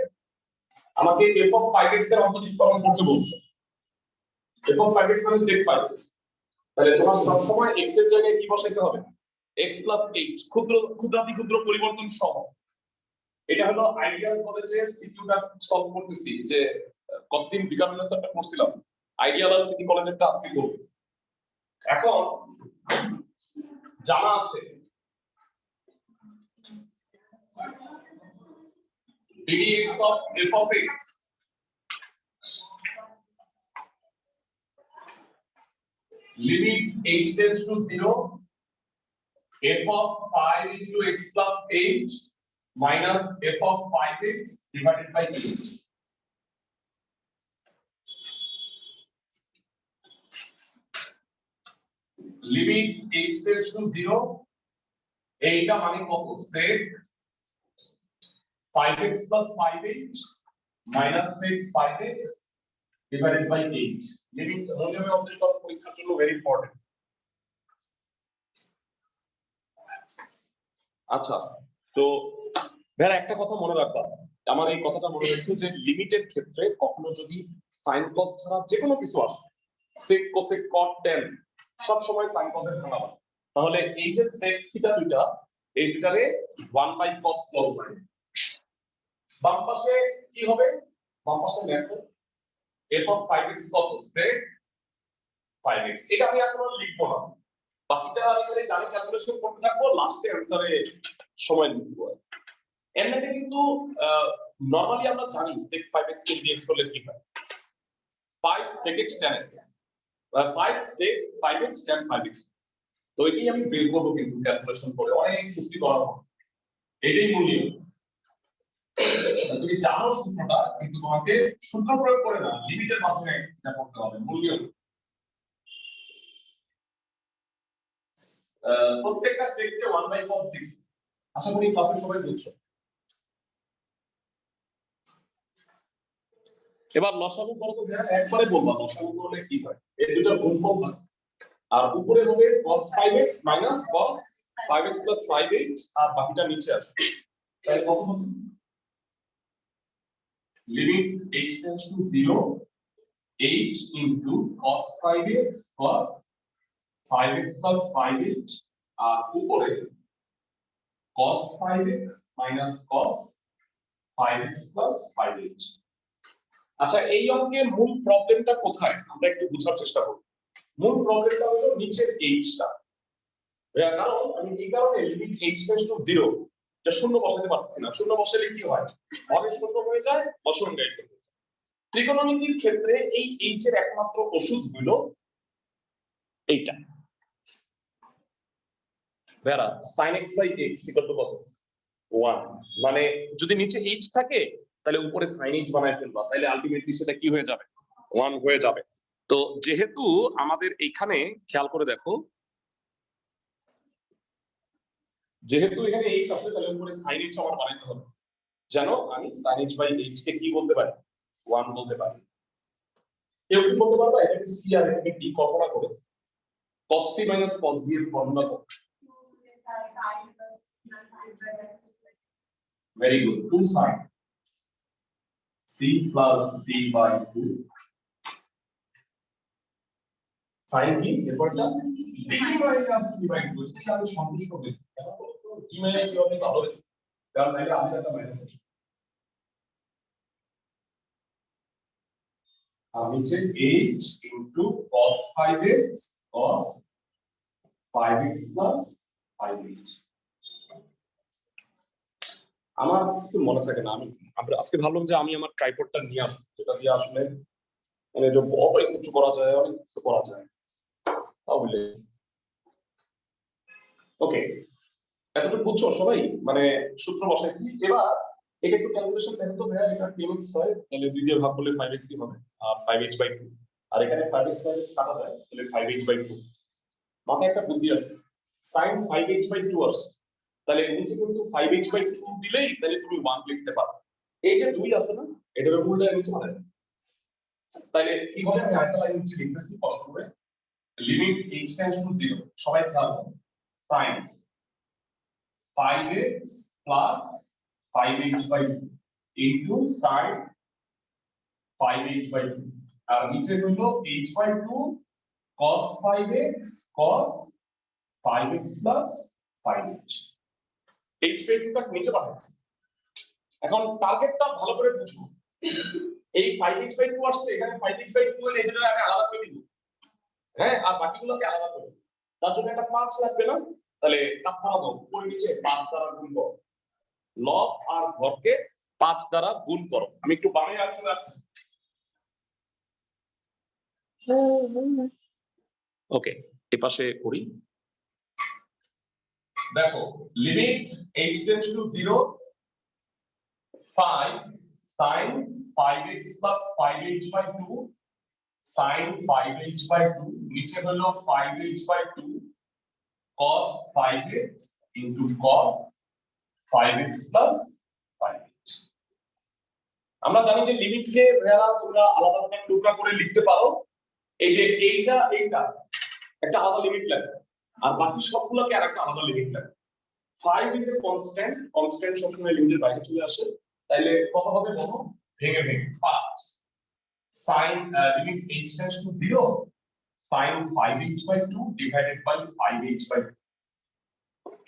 আমাকে f of 5x এর অন্তরীকরণ করতে বলছে। f of 5x মানে sec 5x। তাহলে তোমার সব সময় x এর জায়গায় কি বসাইতে হবে x plus h ক্ষুদ্রাতি ক্ষুদ্র পরিবর্তন সহ। এটা হলো আইডিয়াল কলেজের সিকিউটা সলভ করতেছি যে কতদিন বিকারণের সাথে করছিলাম আইডিয়াল আর সিটি কলেজেরটা আজকে করব। এখন জানা আছে ddx of f of x limit h tends to 0 f of 5 into x plus h minus f of 5x divided by h. Limit h tends to 0 এইটা মানে কত sec 5x plus 5h minus sec 5x divided by h. Limit মনে হবে object পরীক্ষার জন্য very important. আচ্ছা, তো ভাইয়া একটা কথা মনে রাখবা, আমার এই কথাটা মনে রাখবে যে লিমিটের ক্ষেত্রে কখনো যদি sin cos ছাড়া যে কোনো কিছু আসে sec cosec cot tan সব সময় sin cos এর ভাঙাবা, তাহলে এই যে sec থিটা দুইটা এই দুটারে 1 বাই cos লব মানে বাম পাশে কি হবে, বাম পাশে লেখো f of 5x কত sec 5x, এটা আমি এখন লিখবো না, বাকিটা আমি খালি ডানে ক্যালকুলেশন করতে থাকবো, লাস্টে অ্যানসারে সময় লিখব। এমনিতে কিন্তু নরমালি আমরা জানি sec 5x কে dx করলে কি হয় 5 sec x tan x 5 sec 5x tan 5x, তো এটাই আমি বের করব কিন্তু ক্যালকুলেশন করে অনেক যুক্তি করা হবে, এটাই মূল নিয়ম। তুমি জানো সূত্রটা, কিন্তু তোমাকে সূত্র প্রয়োগ করে না লিমিটের মাধ্যমে এটা করতে হবে, মূল নিয়ম। প্রত্যেকটা সেককে 1 বাই cos dx, আশা করি ক্লাসে সবাই বুঝছো। এবার লসাগু করো তো, একবারে বলবা লসাগু করলে কি হয়, এই দুটো গুণফল হয় আর উপরে হবে cos 5x minus cos 5x plus 5h আর বাকিটা নিচে আসবে, তাহলে কত হবে limit h tends to 0 h into cos 5x plus 5x plus 5h আর উপরে cos 5x minus cos 5x plus 5h। আচ্ছা, এই অঙ্কের মূল প্রবলেমটা কোথায় আমরা একটু বোঝার চেষ্টা করব। মূল প্রবলেমটা হলো নিচের এইচটা, কারণ আমি এই কারণে লিমিট h tends to 0 এটা শূন্য বসাতে পারছি না, শূন্য বসালে কি হয় হবে শূন্য হয়ে যায়, অসংজ্ঞায়িত হয়ে যায়। ত্রিকোণমিতির ক্ষেত্রে এই h এর একমাত্র ওষুধ হলো এইটা, Bera sin x by x equal to কত 1, মানে যদি নিচে h থাকে তাহলে উপরে sin h বানায় ফেলবা, তাহলে আলটিমেটলি সেটা কি হয়ে যাবে 1 হয়ে যাবে। তো যেহেতু আমাদের এখানে খেয়াল করে দেখো, যেহেতু এখানে h আছে তাহলে উপরে sin h আমার বানাইতে হবে, যেন আমি sin h by h কে কি বলতে পারি 1 বলতে পারি। কেউ কি বলতে পারবা এটাকে c আর এটাকে d কল্পনা করে cos c minus cos d এর ফর্মুলা কত? Very good, 2 sin c plus d by 2 sin কি এরপরটা d minus c by 2, এটা আমি সন্তুষ্ট হয়েছি, কেন বলতো d minus c হবে ভালো হয়েছে, কারণ নাইলে আমি একটা মাইনাস আছে আর নিচে h into cos 5x cos 5x plus 5h। আমার কিছু মনে থাকে না, আমি আজকে ভাবলাম যে আমি আমার ট্রাইপডটা নিয়ে আসবো, যেটা দিয়ে আসলে মানে যে বড় কিছু করা যায়, অনেক কিছু করা যায়, তাহলে ওকে এতটুকু বুঝছো সবাই, মানে সূত্র বসাইছি। এবার এটা একটু ক্যালকুলেশন দেখো তো ভাইয়া, এটা 10x হয় তাহলে 2 দিয়ে ভাগ করলে 5x ই হবে আর 5h by 2, আর এখানে 5x কাটা যায় তাহলে 5h by 2। মাথায় একটা বুদ্ধি আসছে, sin 5h by 2 আসছে, তাহলে নিচে কিন্তু 5h by 2 দিলেই তাহলে তুমি 1 লিখতে পারো, এই যে 2 আছে না এটার মূলটা নিচে মানে, তাহলে কি হবে আমি আরেকটা লাইন নিচে লিখতেছি কষ্ট করে, লিমিট h tends to 0, সবাই খেয়াল করো sin 5x plus 5h by 2 into sin 5h by 2 আর নিচে হলো h by 2 cos 5x cos 5x plus 5h, h by 2 টা নিচে পাঠাচ্ছি। এখন টার্গেটটা ভালো করে বুঝো, এই 5h by 2 আসছে, এখানে 5h by 2 হলে এদের আমি আলাদা করে দিব, হ্যাঁ, আর বাকিগুলোকে আলাদা করে, তার জন্য একটা 5 লাগবে না, তাহলে কাফারা দাও, উপরে নিচে 5 দ্বারা গুণ করো, লব আর হরকে 5 দ্বারা গুণ করো। আমি একটু বামে আর চলে আসছি। ওকে, এই পাশে করি। দেখো limit h tends to 0 5 sin 5x plus 5h by 2 sin 5h by 2 নিচে হলো 5h by 2 cos 5x into cos 5x plus 5h। আমরা জানি যে লিমিটকে ভাইয়া তোমরা আলাদা আলাদা টুকরা করে লিখতে পারো। এই যে এইটা একটা আলাদা লিমিট লাগে, আর বাকি সবগুলোকে আরেকটা আলাদা লিমিট লাগে। 5 is a constant, constant সবসময় লিমিটের বাইরে চলে আসে, তাইলে কত হবে বলো, ভেঙে 5 sin limit h tends to 0 sin 5h by 2 divided by 5h by 2,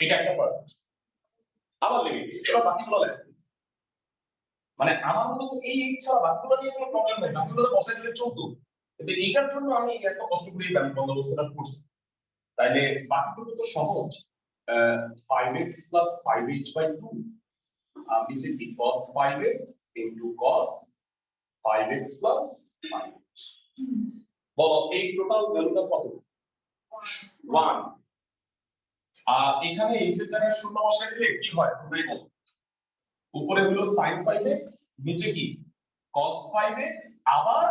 এটা একটা পার্ট। আবার লিমিট এবার বাকিগুলো লেখো, মানে আমার মনে হয় এই ছাড়া বাকিগুলো নিয়ে কোনো প্রবলেম নেই, বাকিগুলো বসাই দিলে চলতো, কিন্তু এইটার জন্য আমি এত কষ্ট করে এই বন্দোবস্তটা করছি। তাইলে বাকিগুলো তো সহজ, 5x plus 5h by 2 নিচে কি cos 5x into cos 5x plus 5h। বলো এই টোটাল ভ্যালুটা কত? 1। আর এখানে h এর জায়গায় শূন্য বসাই দিলে কি হয় তোমরাই বলো। উপরে হলো sin 5x, নিচে কি cos 5x আবার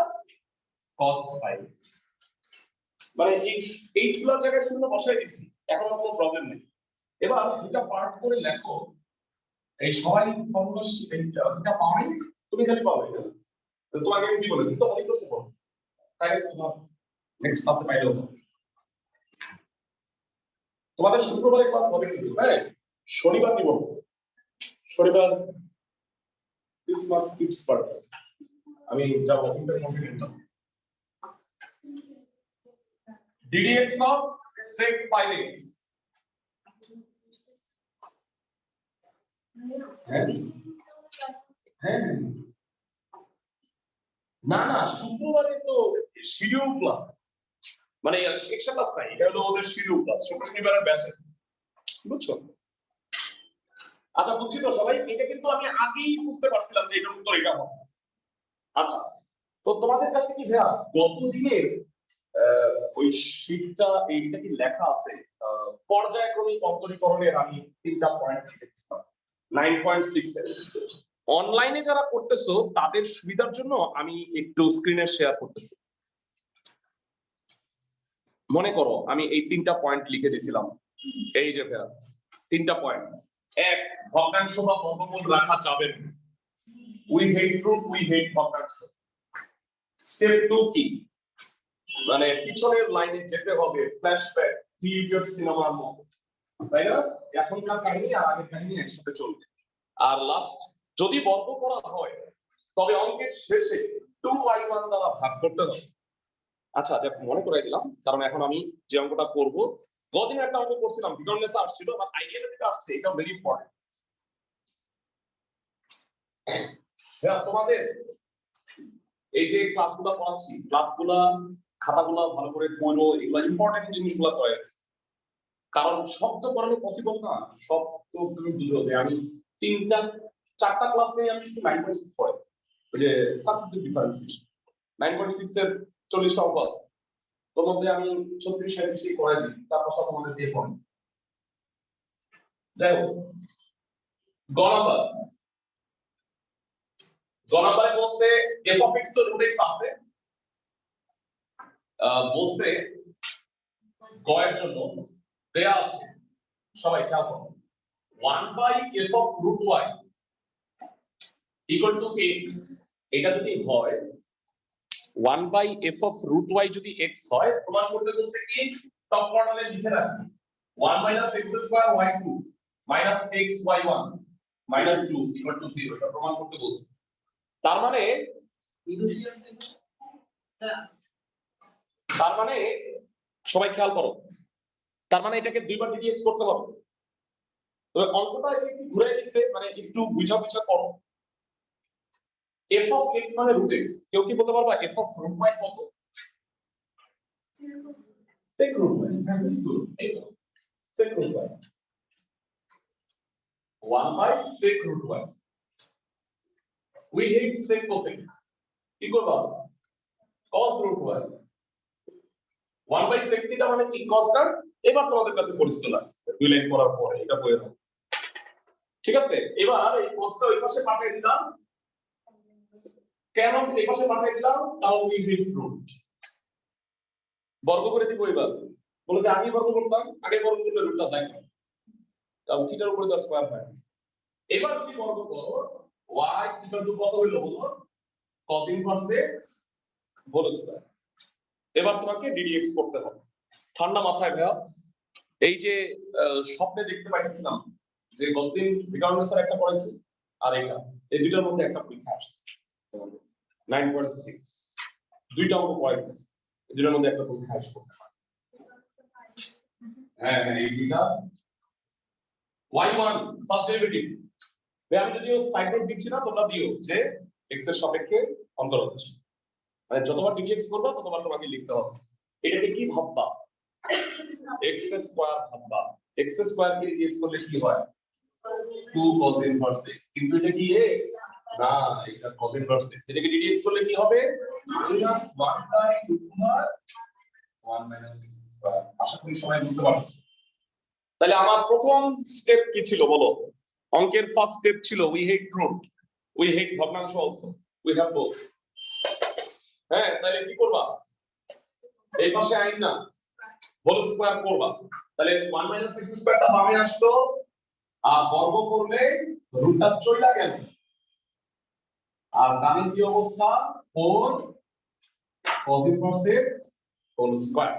cos 5x, মানে এই গুলোর জায়গায় শূন্য বসাই দিছি, এখন কোনো প্রবলেম নেই। এবার দুটো পার্ট করে লেখো, এই সবাই ফর্মুলা এটা পাওনি, তুমি খালি পাবে, তো তোমাকে আমি কি বলে দিই তো অনেক কিছু বল, তাই তোমার নেক্সট ক্লাসে পাইলো। তোমাদের শুক্রবারে ক্লাস হবে কিন্তু, হ্যাঁ শনিবার দিব, শনিবার ক্রিসমাস গিফটস পার্টি আমি যাব intercontinent. ddx of sec 5x, হ্যাঁ না না শুক্রবারে তো শিডিউল ক্লাস, মানে এক্সট্রা ক্লাস নাই, এটা হলো ওদের শিডিউল ক্লাস, শুক্র শনিবারের ব্যাচে, বুঝছো? আচ্ছা বুঝছি তো সবাই, এটা কিন্তু আমি আগেই বুঝতে পারছিলাম যে এটার উত্তর এটা হবে। আচ্ছা তো তোমাদের কাছে কি ভাইয়া গত দিনের ওই শীটটা এইটা কি লেখা আছে, পর্যায়ক্রমিক অন্তরীকরণের আমি 3টা পয়েন্ট লিখেছিলাম 9.6 এর। অনলাইনে যারা করতেছো তাদের সুবিধার জন্য আমি একটু স্ক্রিনে শেয়ার করতেছি। মনে করো আমি এই 3টা পয়েন্ট লিখে দিয়েছিলাম, এই যে ভাইয়া 3টা পয়েন্ট। 1, ভগ্নাংশ বা বর্গমূল রাখা যাবে না, উই হেট ট্রুথ, উই হেট ভগ্নাংশ। স্টেপ 2 কি, মানে পিছনের লাইনে যেতে হবে, ফ্ল্যাশব্যাক, 3 ইডিয়ট সিনেমার মতো, তাই না? এখনকার কাহিনী আর আগের কাহিনী একসাথে চলবে। আর লাস্ট, যদি বর্গ করা হয় তবে অঙ্কের শেষে 2y1 দ্বারা ভাগ করতে হবে। আচ্ছা যাক মনে করাই দিলাম, কারণ এখন আমি যে অঙ্কটা করব, গতদিন একটা অঙ্ক করছিলাম বিকরণলেস আসছিল, বাট আইডিয়াটা যেটা আসছে এটা ভেরি ইম্পর্টেন্ট। তোমাদের এই যে ক্লাসগুলো পড়াচ্ছি, ক্লাসগুলা খাতাগুলো ভালো করে পড়ো, এগুলো ইম্পর্টেন্ট জিনিসগুলো করে, কারণ সব তো পড়ানো পসিবল না, সব তো তুমি বুঝো যে আমি 4টা ক্লাস নিয়ে আমি শুধু 9.6 পড়াই, ওই যে সাকসেসিভ ডিফারেন্সিয়েশন 9.6 এর 40টা অঙ্ক আছে, তোর মধ্যে আমি 36-37 করাই দিই, তারপর সব তোমাদের দিয়ে পড়ি। যাই হোক, গণাবারে বলছে f of x তো root x আছে, বলছে গ এর জন্য দেয়া আছে, সবাই খেয়াল করো, 1/f of root y equal to x, এটা যদি হয় 1/f of root y যদি x হয়, প্রমাণ করতে বলছে কি টপ কর্নারে লিখে রাখি 1 - x square y2 minus x y1 minus 2 equal to 0, এটা প্রমাণ করতে বলছে। তার মানে সবাই খেয়াল করো, তার মানে এটাকে দুইবার ডিডিএক্স করতে হবে। তবে অঙ্কটা একটু ঘুরে দিচ্ছে, মানে একটু বুঝা করো। f of x মানে root x, কেউ কি বলতে পারবা f of root y কত? sec root y, very good, এই তো sec root y 1 by sec root y we hate sec cosec কি করবা cos root y 1 by sec theta মানে কি cos টা এবার তোমাদের কাছে পরিচিত লাগছে দুই লাইন পড়ার পরে এটা বইয়ে দাও ঠিক আছে এবার এই cos টা ওই পাশে পাঠিয়ে দিলাম কেন এই পাশে পাঠিয়ে দিলাম কারণ we hate root বর্গ করে দিব এবার বলে যে আগে বর্গ করতাম আগে বর্গ করলে রুটটা যায় না তাহলে থিটার উপরে 10 স্কয়ার হয় এবার যদি বর্গ করো y ইকুয়াল টু কত হলো বলো cos inverse x whole square এবার তোমাকে ddx করতে হবে ঠান্ডা মাথায় ভাইয়া এই যে স্বপ্নে দেখতে পাইছিলাম যে গতদিন ভিটামিন স্যার একটা পড়াইছি আর এটা এই দুইটার মধ্যে একটা পরীক্ষা আসছে 9.6 দুইটা অঙ্ক পয়েন্টস এই দুইটার মধ্যে একটা পরীক্ষা আসবে হ্যাঁ এই দুইটা y1 ফার্স্ট ডেরিভেটিভ আমি যদিও সাইড নোট দিচ্ছি না তোমরা দিও যে x এর সাপেক্ষে অন্তরজ মানে যতবার dx করবা ততবার তোমাকে লিখতে হবে এটাকে কি ভাববা x স্কয়ার ভাববা x স্কয়ার কে dx করলে কি হয় 2 cos ইনভার্স x কিন্তু এটা কি x না এটা cos ইনভার্স x এটাকে dx করলে কি হবে -1 বাই √1 - x স্কয়ার আশা করি সবাই বুঝতে পারছো তাহলে আমার প্রথম স্টেপ কি ছিল বলো অঙ্কের ফার্স্ট স্টেপ ছিল we hate root we hate ভগ্নাংশ also we have both হ্যাঁ তাহলে কি করবা এই পাশে আইন না হোল স্কয়ার করবা তাহলে 1 - x স্কয়ারটা বামে আসলো আর বর্গ করলে রুটটা চলে গেল আর ডানে কি অবস্থা 4 cos inverse x whole square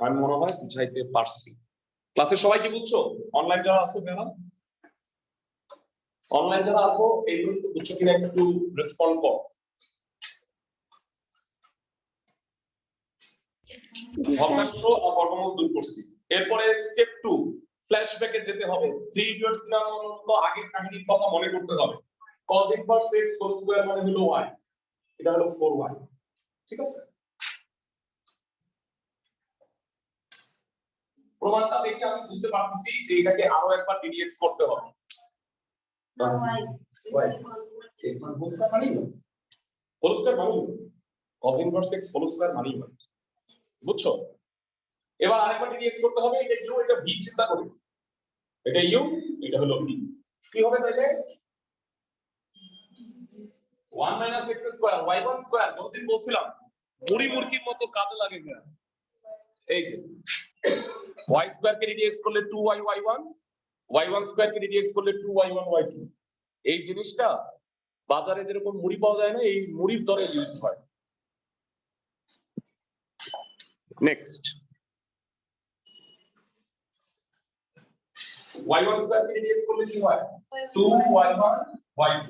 আমি মনে হয় বুঝাইতে পারছি ক্লাসে সবাই কি বুঝছো অনলাইন যারা আছো কেন অনলাইন যারা আছো এই গ্রুপে বুঝছো কিনা একটু রেসপন্ড করো ভগ্নাংশ আর বর্গমূল দূর করছি এরপরে স্টেপ 2 ফ্ল্যাশব্যাকে যেতে হবে 3 ইডিয়টস নামের মতো আগের কাহিনীর কথা মনে করতে হবে cos inverse x whole square মানে হলো y এটা হলো 4y ঠিক আছে প্রমাণটা দেখে আমি বুঝতে পারতেছি যে এটাকে আরো একবার ddx করতে হবে হোল স্কয়ার মানে cos inverse x whole square মানে বুঝছো এবার আরেকবার ddx করতে হবে এটা u এটা v চিন্তা করি এটা u এটা হলো v কি হবে তাহলে 1 - x স্কয়ার y1 স্কয়ার যতদিন বলছিলাম মুড়ি মুরগির মতো কাজে লাগে না এই যে y স্কয়ার কে ddx করলে 2y y1 y1 স্কয়ার কে ddx করলে 2y1 y2 এই জিনিসটা বাজারে যেরকম মুড়ি পাওয়া যায় না এই মুড়ির দরে ইউজ হয় নেক্সট y1 স্কয়ার কে ddx করলে কি হয় 2y1 y2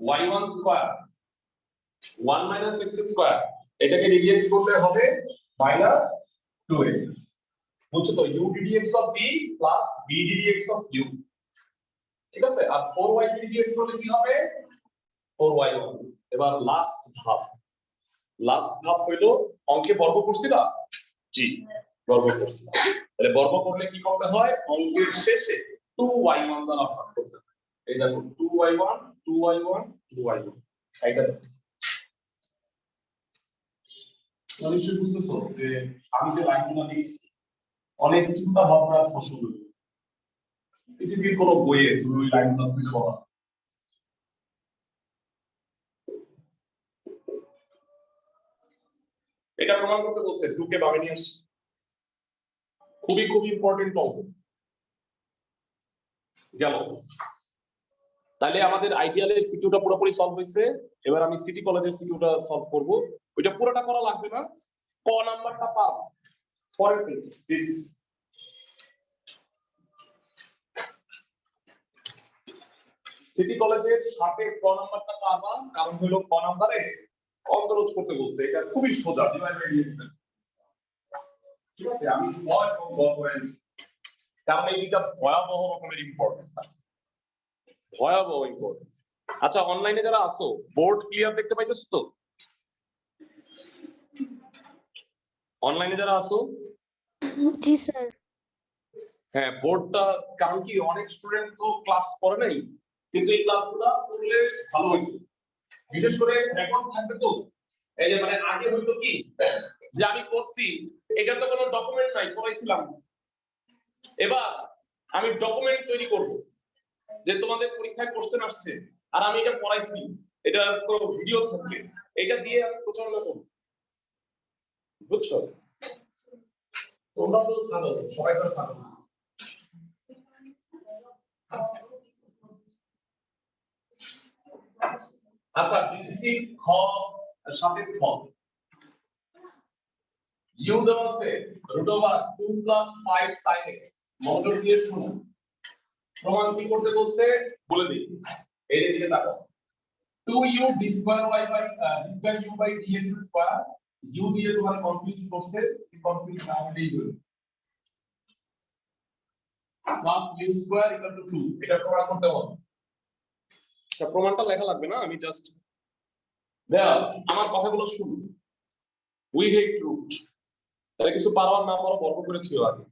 y1 square 1 - x square এটাকে ddx করলে হবে -2x বুঝছো তো u ddx of v plus v ddx of u ঠিক আছে আর 4y কে ddx করলে কি হবে 4y1 এবার লাস্ট ধাপ হইলো অঙ্কে বর্গ করছি না জি বর্গ করছি তাহলে বর্গ করলে কি করতে হয় অঙ্কের শেষে 2y1 দ্বারা ভাগ করতে হয় এই দেখো 2y1 2y1 2y1 এইটা নিশ্চয়ই বুঝতেছো যে আমি যে লাইনগুলো লিখছি অনেক চিন্তা ভাবনার ফসল পৃথিবীর কোনো বইয়ে তুমি ওই লাইনগুলো খুঁজে পাবা এটা প্রমাণ করতে বলছে 2 কে বামে নিয়ে আসছি খুবই ইম্পর্টেন্ট অঙ্ক গেল তাহলে আমাদের আইডিয়ালের সিকিউটা পুরোপুরি সলভ হয়েছে এবার আমি সিটি কলেজের সিকিউটা সলভ করব ওইটা পুরোটা করা লাগবে না ক নাম্বারটা পাব পরের পেজ সিটি কলেজের সাথে ক নাম্বারটা পাবা কারণ হলো ক নাম্বারে অন্তরজ করতে বলছে এটা খুবই সোজা ডিভাইড বাই ডিভিশন ঠিক আছে আমি ভয় এবং গ করে নিচ্ছি কারণ এই দুইটা ভয়াবহ রকমের ইম্পর্টেন্ট ভয়াবহ ইম্পর্টেন্ট আচ্ছা অনলাইনে যারা আসো বোর্ড ক্লিয়ার দেখতে পাইতেছো তো অনলাইনে যারা আসো জি স্যার হ্যাঁ বোর্ডটা, কারণ কি অনেক স্টুডেন্ট তো ক্লাস করে নাই, কিন্তু এই ক্লাসগুলো করলে ভালো হইতো, বিশেষ করে রেকর্ড থাকবে তো। এই যে মানে আগে হইতো কি যে আমি করছি, এটা তো কোনো ডকুমেন্ট নাই, করাইছিলাম। এবার আমি ডকুমেন্ট তৈরি করব, যে তোমাদের পরীক্ষায় কোশ্চেন আসছে আর আমি এটা পড়াইছি, এটা তো ভিডিও থাকবে, এটা দিয়ে আমি প্রচারণা করব, বুঝছো? তোমরা তো জানো, সবাই তো জানো। আচ্ছা ডিসিসি খ সাথে খ ইউ দেওয়া আছে √2 + 5 sin x। মনোযোগ দিয়ে শুনো, প্রমাণ কি করতে বলছে বলে দিই। এই দিকে তাকাও, 2u d2 u by dx square, u দিয়ে তোমার কনফিউজ করছে, কনফিউজ না হলেই হলো, plus u square equal two 2। এটা প্রমাণ করতে হবে। আচ্ছা প্রমাণটা লেখা লাগবে না, আমি জাস্ট আমার কথাগুলো শুনুন। উই হেট রুট, তাহলে কিছু পারো আর না পারো বর্গ করে ছিল আগে,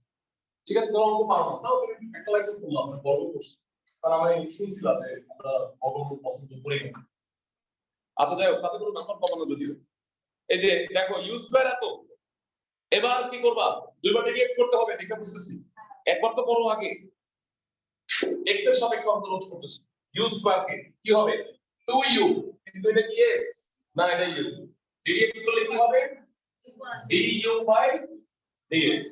ঠিক আছে? ধরো অঙ্ক পারো না, তাও তুমি একটা লাইন করলাম বর্গ করছি, কারণ আমরা শুনছিলাম যে আমরা বর্গ পছন্দ করি না। আচ্ছা যাই হোক, তাতে কোনো নাম্বার পাবো না যদিও। এই যে দেখো ইউ স্কয়ার এত, এবার কি করবা? দুইবার ডিএক্স করতে হবে, দেখে বুঝতেছি। একবার তো করো আগে, x এর সাপেক্ষে অন্তরজ করতেছি, ইউ স্কয়ার কে কি হবে 2u, কিন্তু এটা কি x না, এটা u, dx করলে কি হবে du বাই dx,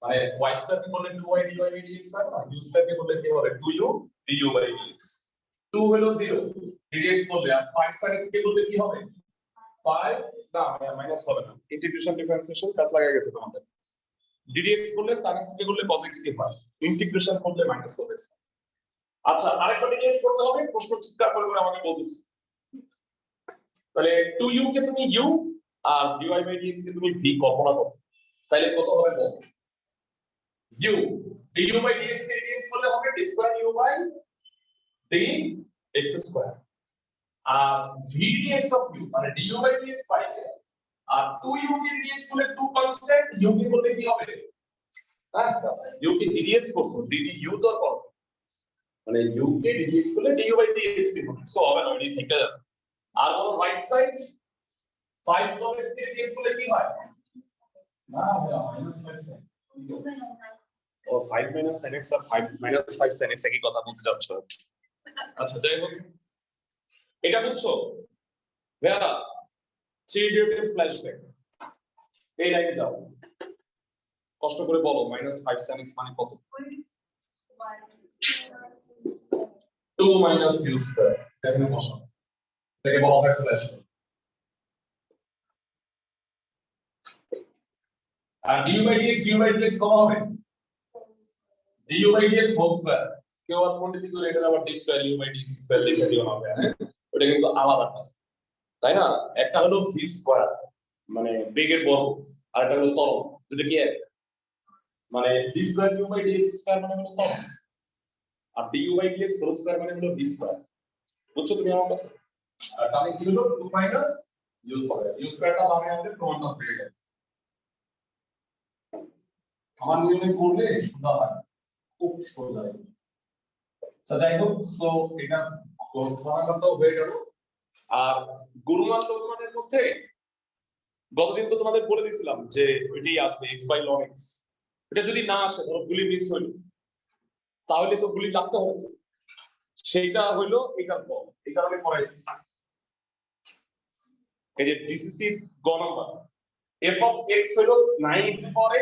মানে y স্কয়ার কে করলে 2y dy বাই dx হয় না, u স্কয়ার কে করলে কি হবে 2u du বাই dx। 2 হলো 0, dx করলে, আর 5 sin x কে করলে কি হবে 5, না মাইনাস হবে না, ইন্টিগ্রেশন ডিফারেন্সিয়েশন কাজ লাগা গেছে তোমাদের। dx করলে sin x কে করলে cos x হয়, ইন্টিগ্রেশন করলে মাইনাস cos x। আচ্ছা আরেকটা dx করতে হবে, প্রশ্ন চিন্তা করে করে আমাকে বলতেছি। তাহলে 2u কে তুমি u আর dy বাই dx কে তুমি v কল্পনা করো, তাহলে কত হবে বল? u du বাই dx কে dx করলে হবে d square u by dx square, আর v dx অফ u মানে du বাই dx পাইলে, আর 2u কে dx করলে 2 কনস্ট্যান্ট, u কে করলে কি হবে হ্যাঁ u কে dx করছো du তো আর করো, মানে u কে dx করলে du বাই dx হবে, সো হবে না, এটি থেকে যাবে। আর বলো রাইট সাইড 5 cos x কে dx করলে কি হয় না ভাইয়া মাইনাস 5 sin ও 5 minus sin x আর 5 minus 5 sin x একই কথা বলতে যাচ্ছ। আচ্ছা যাই হোক, এটা বুঝছো ভাইয়া? 3 ইডিয়টের ফ্ল্যাশব্যাক, এই লাইনে যাও, কষ্ট করে বলো -5 sin x মানে কত? 2 minus u square, এখানে বসাও, এটাকে বলা হয় ফ্ল্যাশব্যাক। আর du by dx কত হবে du by dx whole square, কেউ আর পণ্ডিত করে এটা আবার d square u by dx square লিখে দিও না, হ্যাঁ ওটা কিন্তু আলাদা কাজ, তাই না? একটা হলো v স্কয়ার মানে বেগের বর্গ, আর একটা হলো ত্বরণ, দুটো কি এক? মানে d square u by dx square মানে হলো ত্বরণ, আর du by dx whole square মানে হলো v স্কয়ার। বুঝছো তুমি আমার কথা? আর তাহলে কি হলো 2 মাইনাস u স্কয়ার, u স্কয়ারটা বামে আমাদের প্রমাণটা হয়ে গেল। আমার নিয়মে করলে সোজা হয়, খুব সোজা। আচ্ছা যাই হোক, সো এটা সমাধানটাও হয়ে গেল। আর গুরুমান লঘুমানের মধ্যে গতদিন তো তোমাদের বলে দিয়েছিলাম যে ওইটাই আসবে x বাই ln x, এটা যদি না আসে, ধরো গুলি মিস হইলো, তাহলে তো গুলি লাগতে হবে, সেইটা হইলো এটার ফল, এই কারণে করা হয়েছে। এই যে ডিসিসি গ নাম্বার f of x হলো 9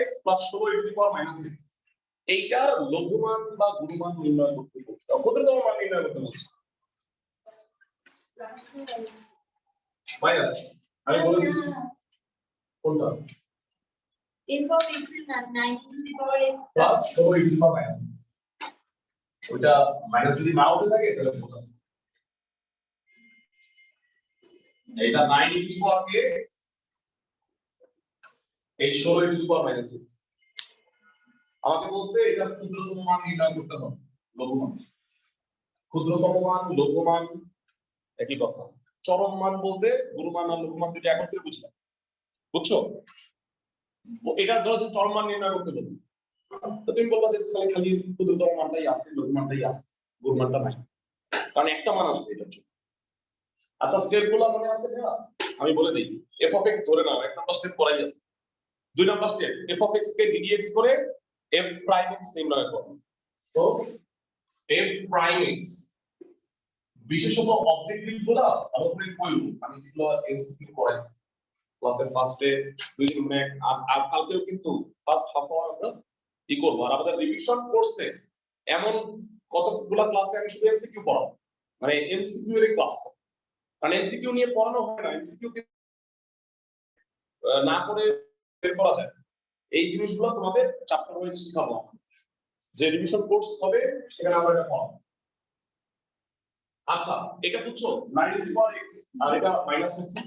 x plus 16 x, এইটার লঘুমান বা গুরুমান নির্ণয় করতে বলছে, ক্ষুদ্রতম মান নির্ণয় করতে বলছে। মাইনাস আমি বলে দিচ্ছি কোনটা, f of x is 9 x plus 16 x, ওটা মাইনাস যদি না উঠে থাকে তাহলে প্লাস, এটা 9 কে এই 16 x আমাকে বলছে এটা ক্ষুদ্রতম মান নির্ণয় করতে হবে, লঘুমান। ক্ষুদ্রতম মান লঘুমান একই কথা, চরম মান বলতে গুরুমান আর লঘুমান দুটো একত্রে বুঝলাম, বুঝছো? এটা ধরো যে চরম মান নির্ণয় করতে বলবো, তো তুমি বলবা যে খালি খালি ক্ষুদ্রতম মানটাই আছে, লঘু মানটাই আছে, গুরু মানটা নাই, কারণ একটা মান আসবে এটার জন্য। আচ্ছা স্টেপগুলো মনে আছে না? আমি বলে দিই। f of x ধরে নাও, এক নাম্বার স্টেপ করাই আছে। দুই number step f of x K ddx করে f prime x নির্ণয় করো। তো f prime x বিশেষত অবজেক্টিভ গুলো ভালো করে পড়ো। আমি যেগুলো এমসিকিউ করাইছি ক্লাসের ফার্স্টে 2 মিনিট আর কালকেও কিন্তু ফার্স্ট হাফ আওয়ার আমরা কি করব। আর আমাদের রিভিশন কোর্সে এমন কতগুলো ক্লাসে আমি শুধু এমসিকিউ পড়াবো, মানে এমসিকিউ এর ক্লাস। কারণ এমসিকিউ নিয়ে পড়ানো হয় না, এমসিকিউ না করে বের করা যায়। এই জিনিসগুলো তোমাদের চ্যাপ্টার ওয়াইজ শেখাবো। যে রিভিশন কোর্স হবে সেখানে আমরা এটা পড়াবো। আচ্ছা এটা বুঝছো 9 x আর এটা মাইনাস হচ্ছে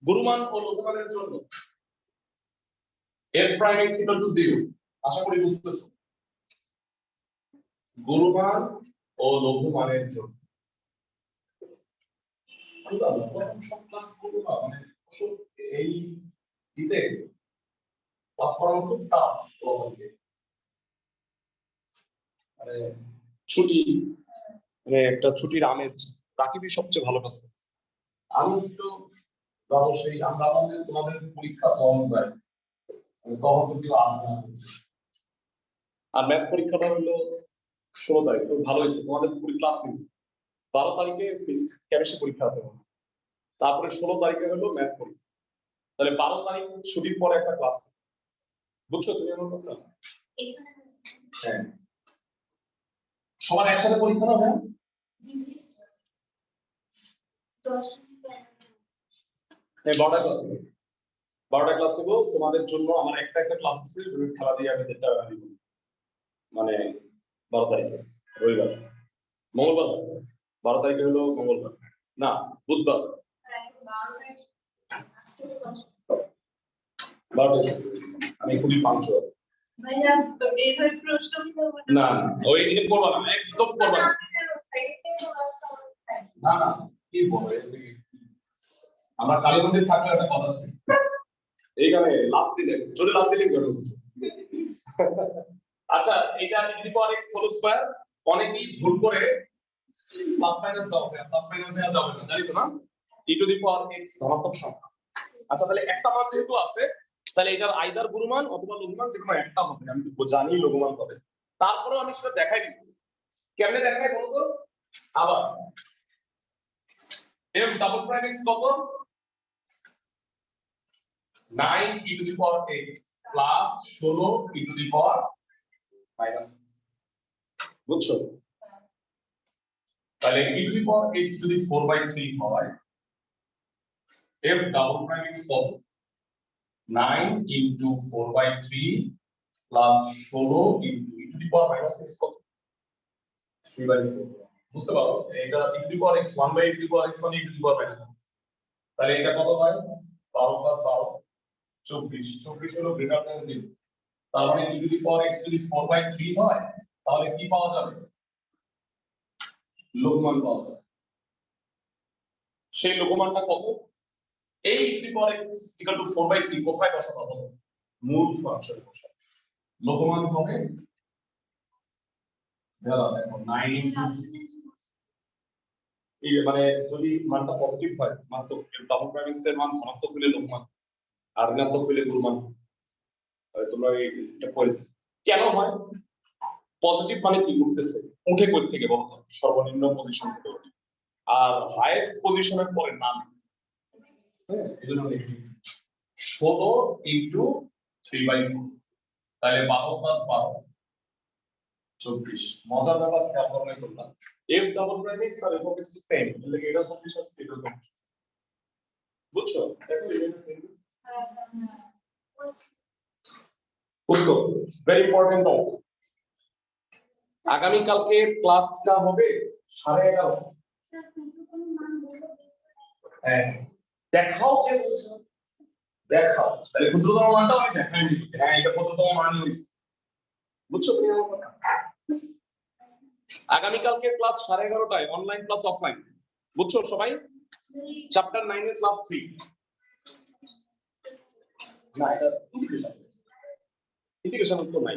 গুরুমান ও লঘুমানের জন্য f prime x equal to 0। আশা করি বুঝতেছো। গুরুমান ও লঘুমানের জন্য সব ক্লাস করবো না, মানে এই দিতে ক্লাস করানো খুব টাফ। মানে ছুটি, মানে একটা ছুটির আমেজ রাকিবই সবচেয়ে ভালো কাছে। আমি তো যাবো সেই আমরা আমাদের তোমাদের পরীক্ষা কম যায় তখন তো কেউ আসবে না। আর ম্যাথ পরীক্ষাটা হলো 16 তারিখ, তো ভালো হয়েছে তোমাদের ক্লাস নেই। 12 তারিখে ফিজিক্স কেমিস্ট্রি পরীক্ষা আছে, তারপরে 16 তারিখে হলো ম্যাথ পরীক্ষা। তাহলে 12 তারিখ ছুটির পরে একটা ক্লাস, বুঝছো তুমি আমার কথা? হ্যাঁ সবার একসাথে পরীক্ষা না? হ্যাঁ 12টা ক্লাস নেব, 12টা ক্লাস নেব তোমাদের জন্য। আমার একটা ক্লাস আছে খেলা দিয়ে আমি যেটা দিব, মানে 12 তারিখে রবিবার, মঙ্গলবার। 12 তারিখে হলো মঙ্গলবার না বুধবার। 12টা আমি খুবই পাঞ্চুয়াল। ভাইয়া এইভাবে প্রশ্ন করব না ওই এটা করবা না, একদম করবা না। না না কি বলবো, আমরা কালী মন্দির থাকলে একটা কথা আছে, এইখানে লাভ দিলে জোরে লাভ দিলে গেল। আচ্ছা এটা e to the power x whole square অনেকেই ভুল করে প্লাস মাইনাস দাও, প্লাস মাইনাস দেওয়া যাবে না, জানি তো না। e to the power x ধনাত্মক সংখ্যা। আচ্ছা তাহলে একটা মান যেহেতু আছে তাহলে এটার আইদার গুরুমান অথবা লঘুমান যেকোনো একটা হবে, আমি জানি লঘুমান হবে। তারপরেও আমি সেটা দেখাই দিব। কেমনে দেখাই বলো তো? আবার f ডাবল প্রাইম x কত? 9 e to the power x plus 16 e to the power minus, বুঝছো? তাহলে e to the power x যদি 4/3 হয় f ডাবল প্রাইম x কত? 9 into 4/3 plus 16 into e to the power minus x কত? 3/4। বুঝতে পারো এটা e to the power x 1/e to the power x 1 e to the power minus x। তাহলে এটা কত হয়? 12 plus 12 24। 24 হলো গ্রেটার দ্যান 0। তার মানে e to the power x যদি 4/3 হয় তাহলে কি পাওয়া যাবে? লঘুমান পাওয়া যাবে। সেই লঘুমানটা কত? এই e to the power x equal to 4/3 কোথায় বসাতে হবে? মূল ফাংশন বসাতে। লঘুমান হবে দেখো 9 into এই মানে যদি মানটা পজিটিভ হয় মাত্র ডাবল প্রাইম এক্স এর মান ধনাত্মক হলে লঘুমান আর ঋণাত্মক হলে গুরুমান। তোমরা এটা পড়ে কেন হয়? পজিটিভ মানে কি উঠতেছে, উঠে কই থেকে বলতো? সর্বনিম্ন পজিশন থেকে উঠে, আর হাইয়েস্ট পজিশনের পরে নাম। হ্যাঁ এজন্য নেগেটিভ। 16 into 3/4 তাহলে 12 plus 12 24। মজার ব্যাপার খেয়াল করলে তোমরা f ডাবল প্রাইম x আর f of x তো সেম, তাহলে এটা 24 আর এটা 24, বুঝছো? দেখো এটা সেম। বুঝছো? Very important topic. আগামী কালকে ক্লাসটা হবে 11:30। হ্যাঁ দেখাও যে বলছো দেখাও, তাহলে ক্ষুদ্রতম মানটা আমি দেখাই দিই। হ্যাঁ এটা ক্ষুদ্রতম মানই হইছে, বুঝছো তুমি আমার কথা? আগামী কালকে ক্লাস 11:30টায় অনলাইন ক্লাস অফলাইন, বুঝছো সবাই? চ্যাপ্টার 9 এর ক্লাস 3। না এটা ইন্টিগ্রেশন তো নাই।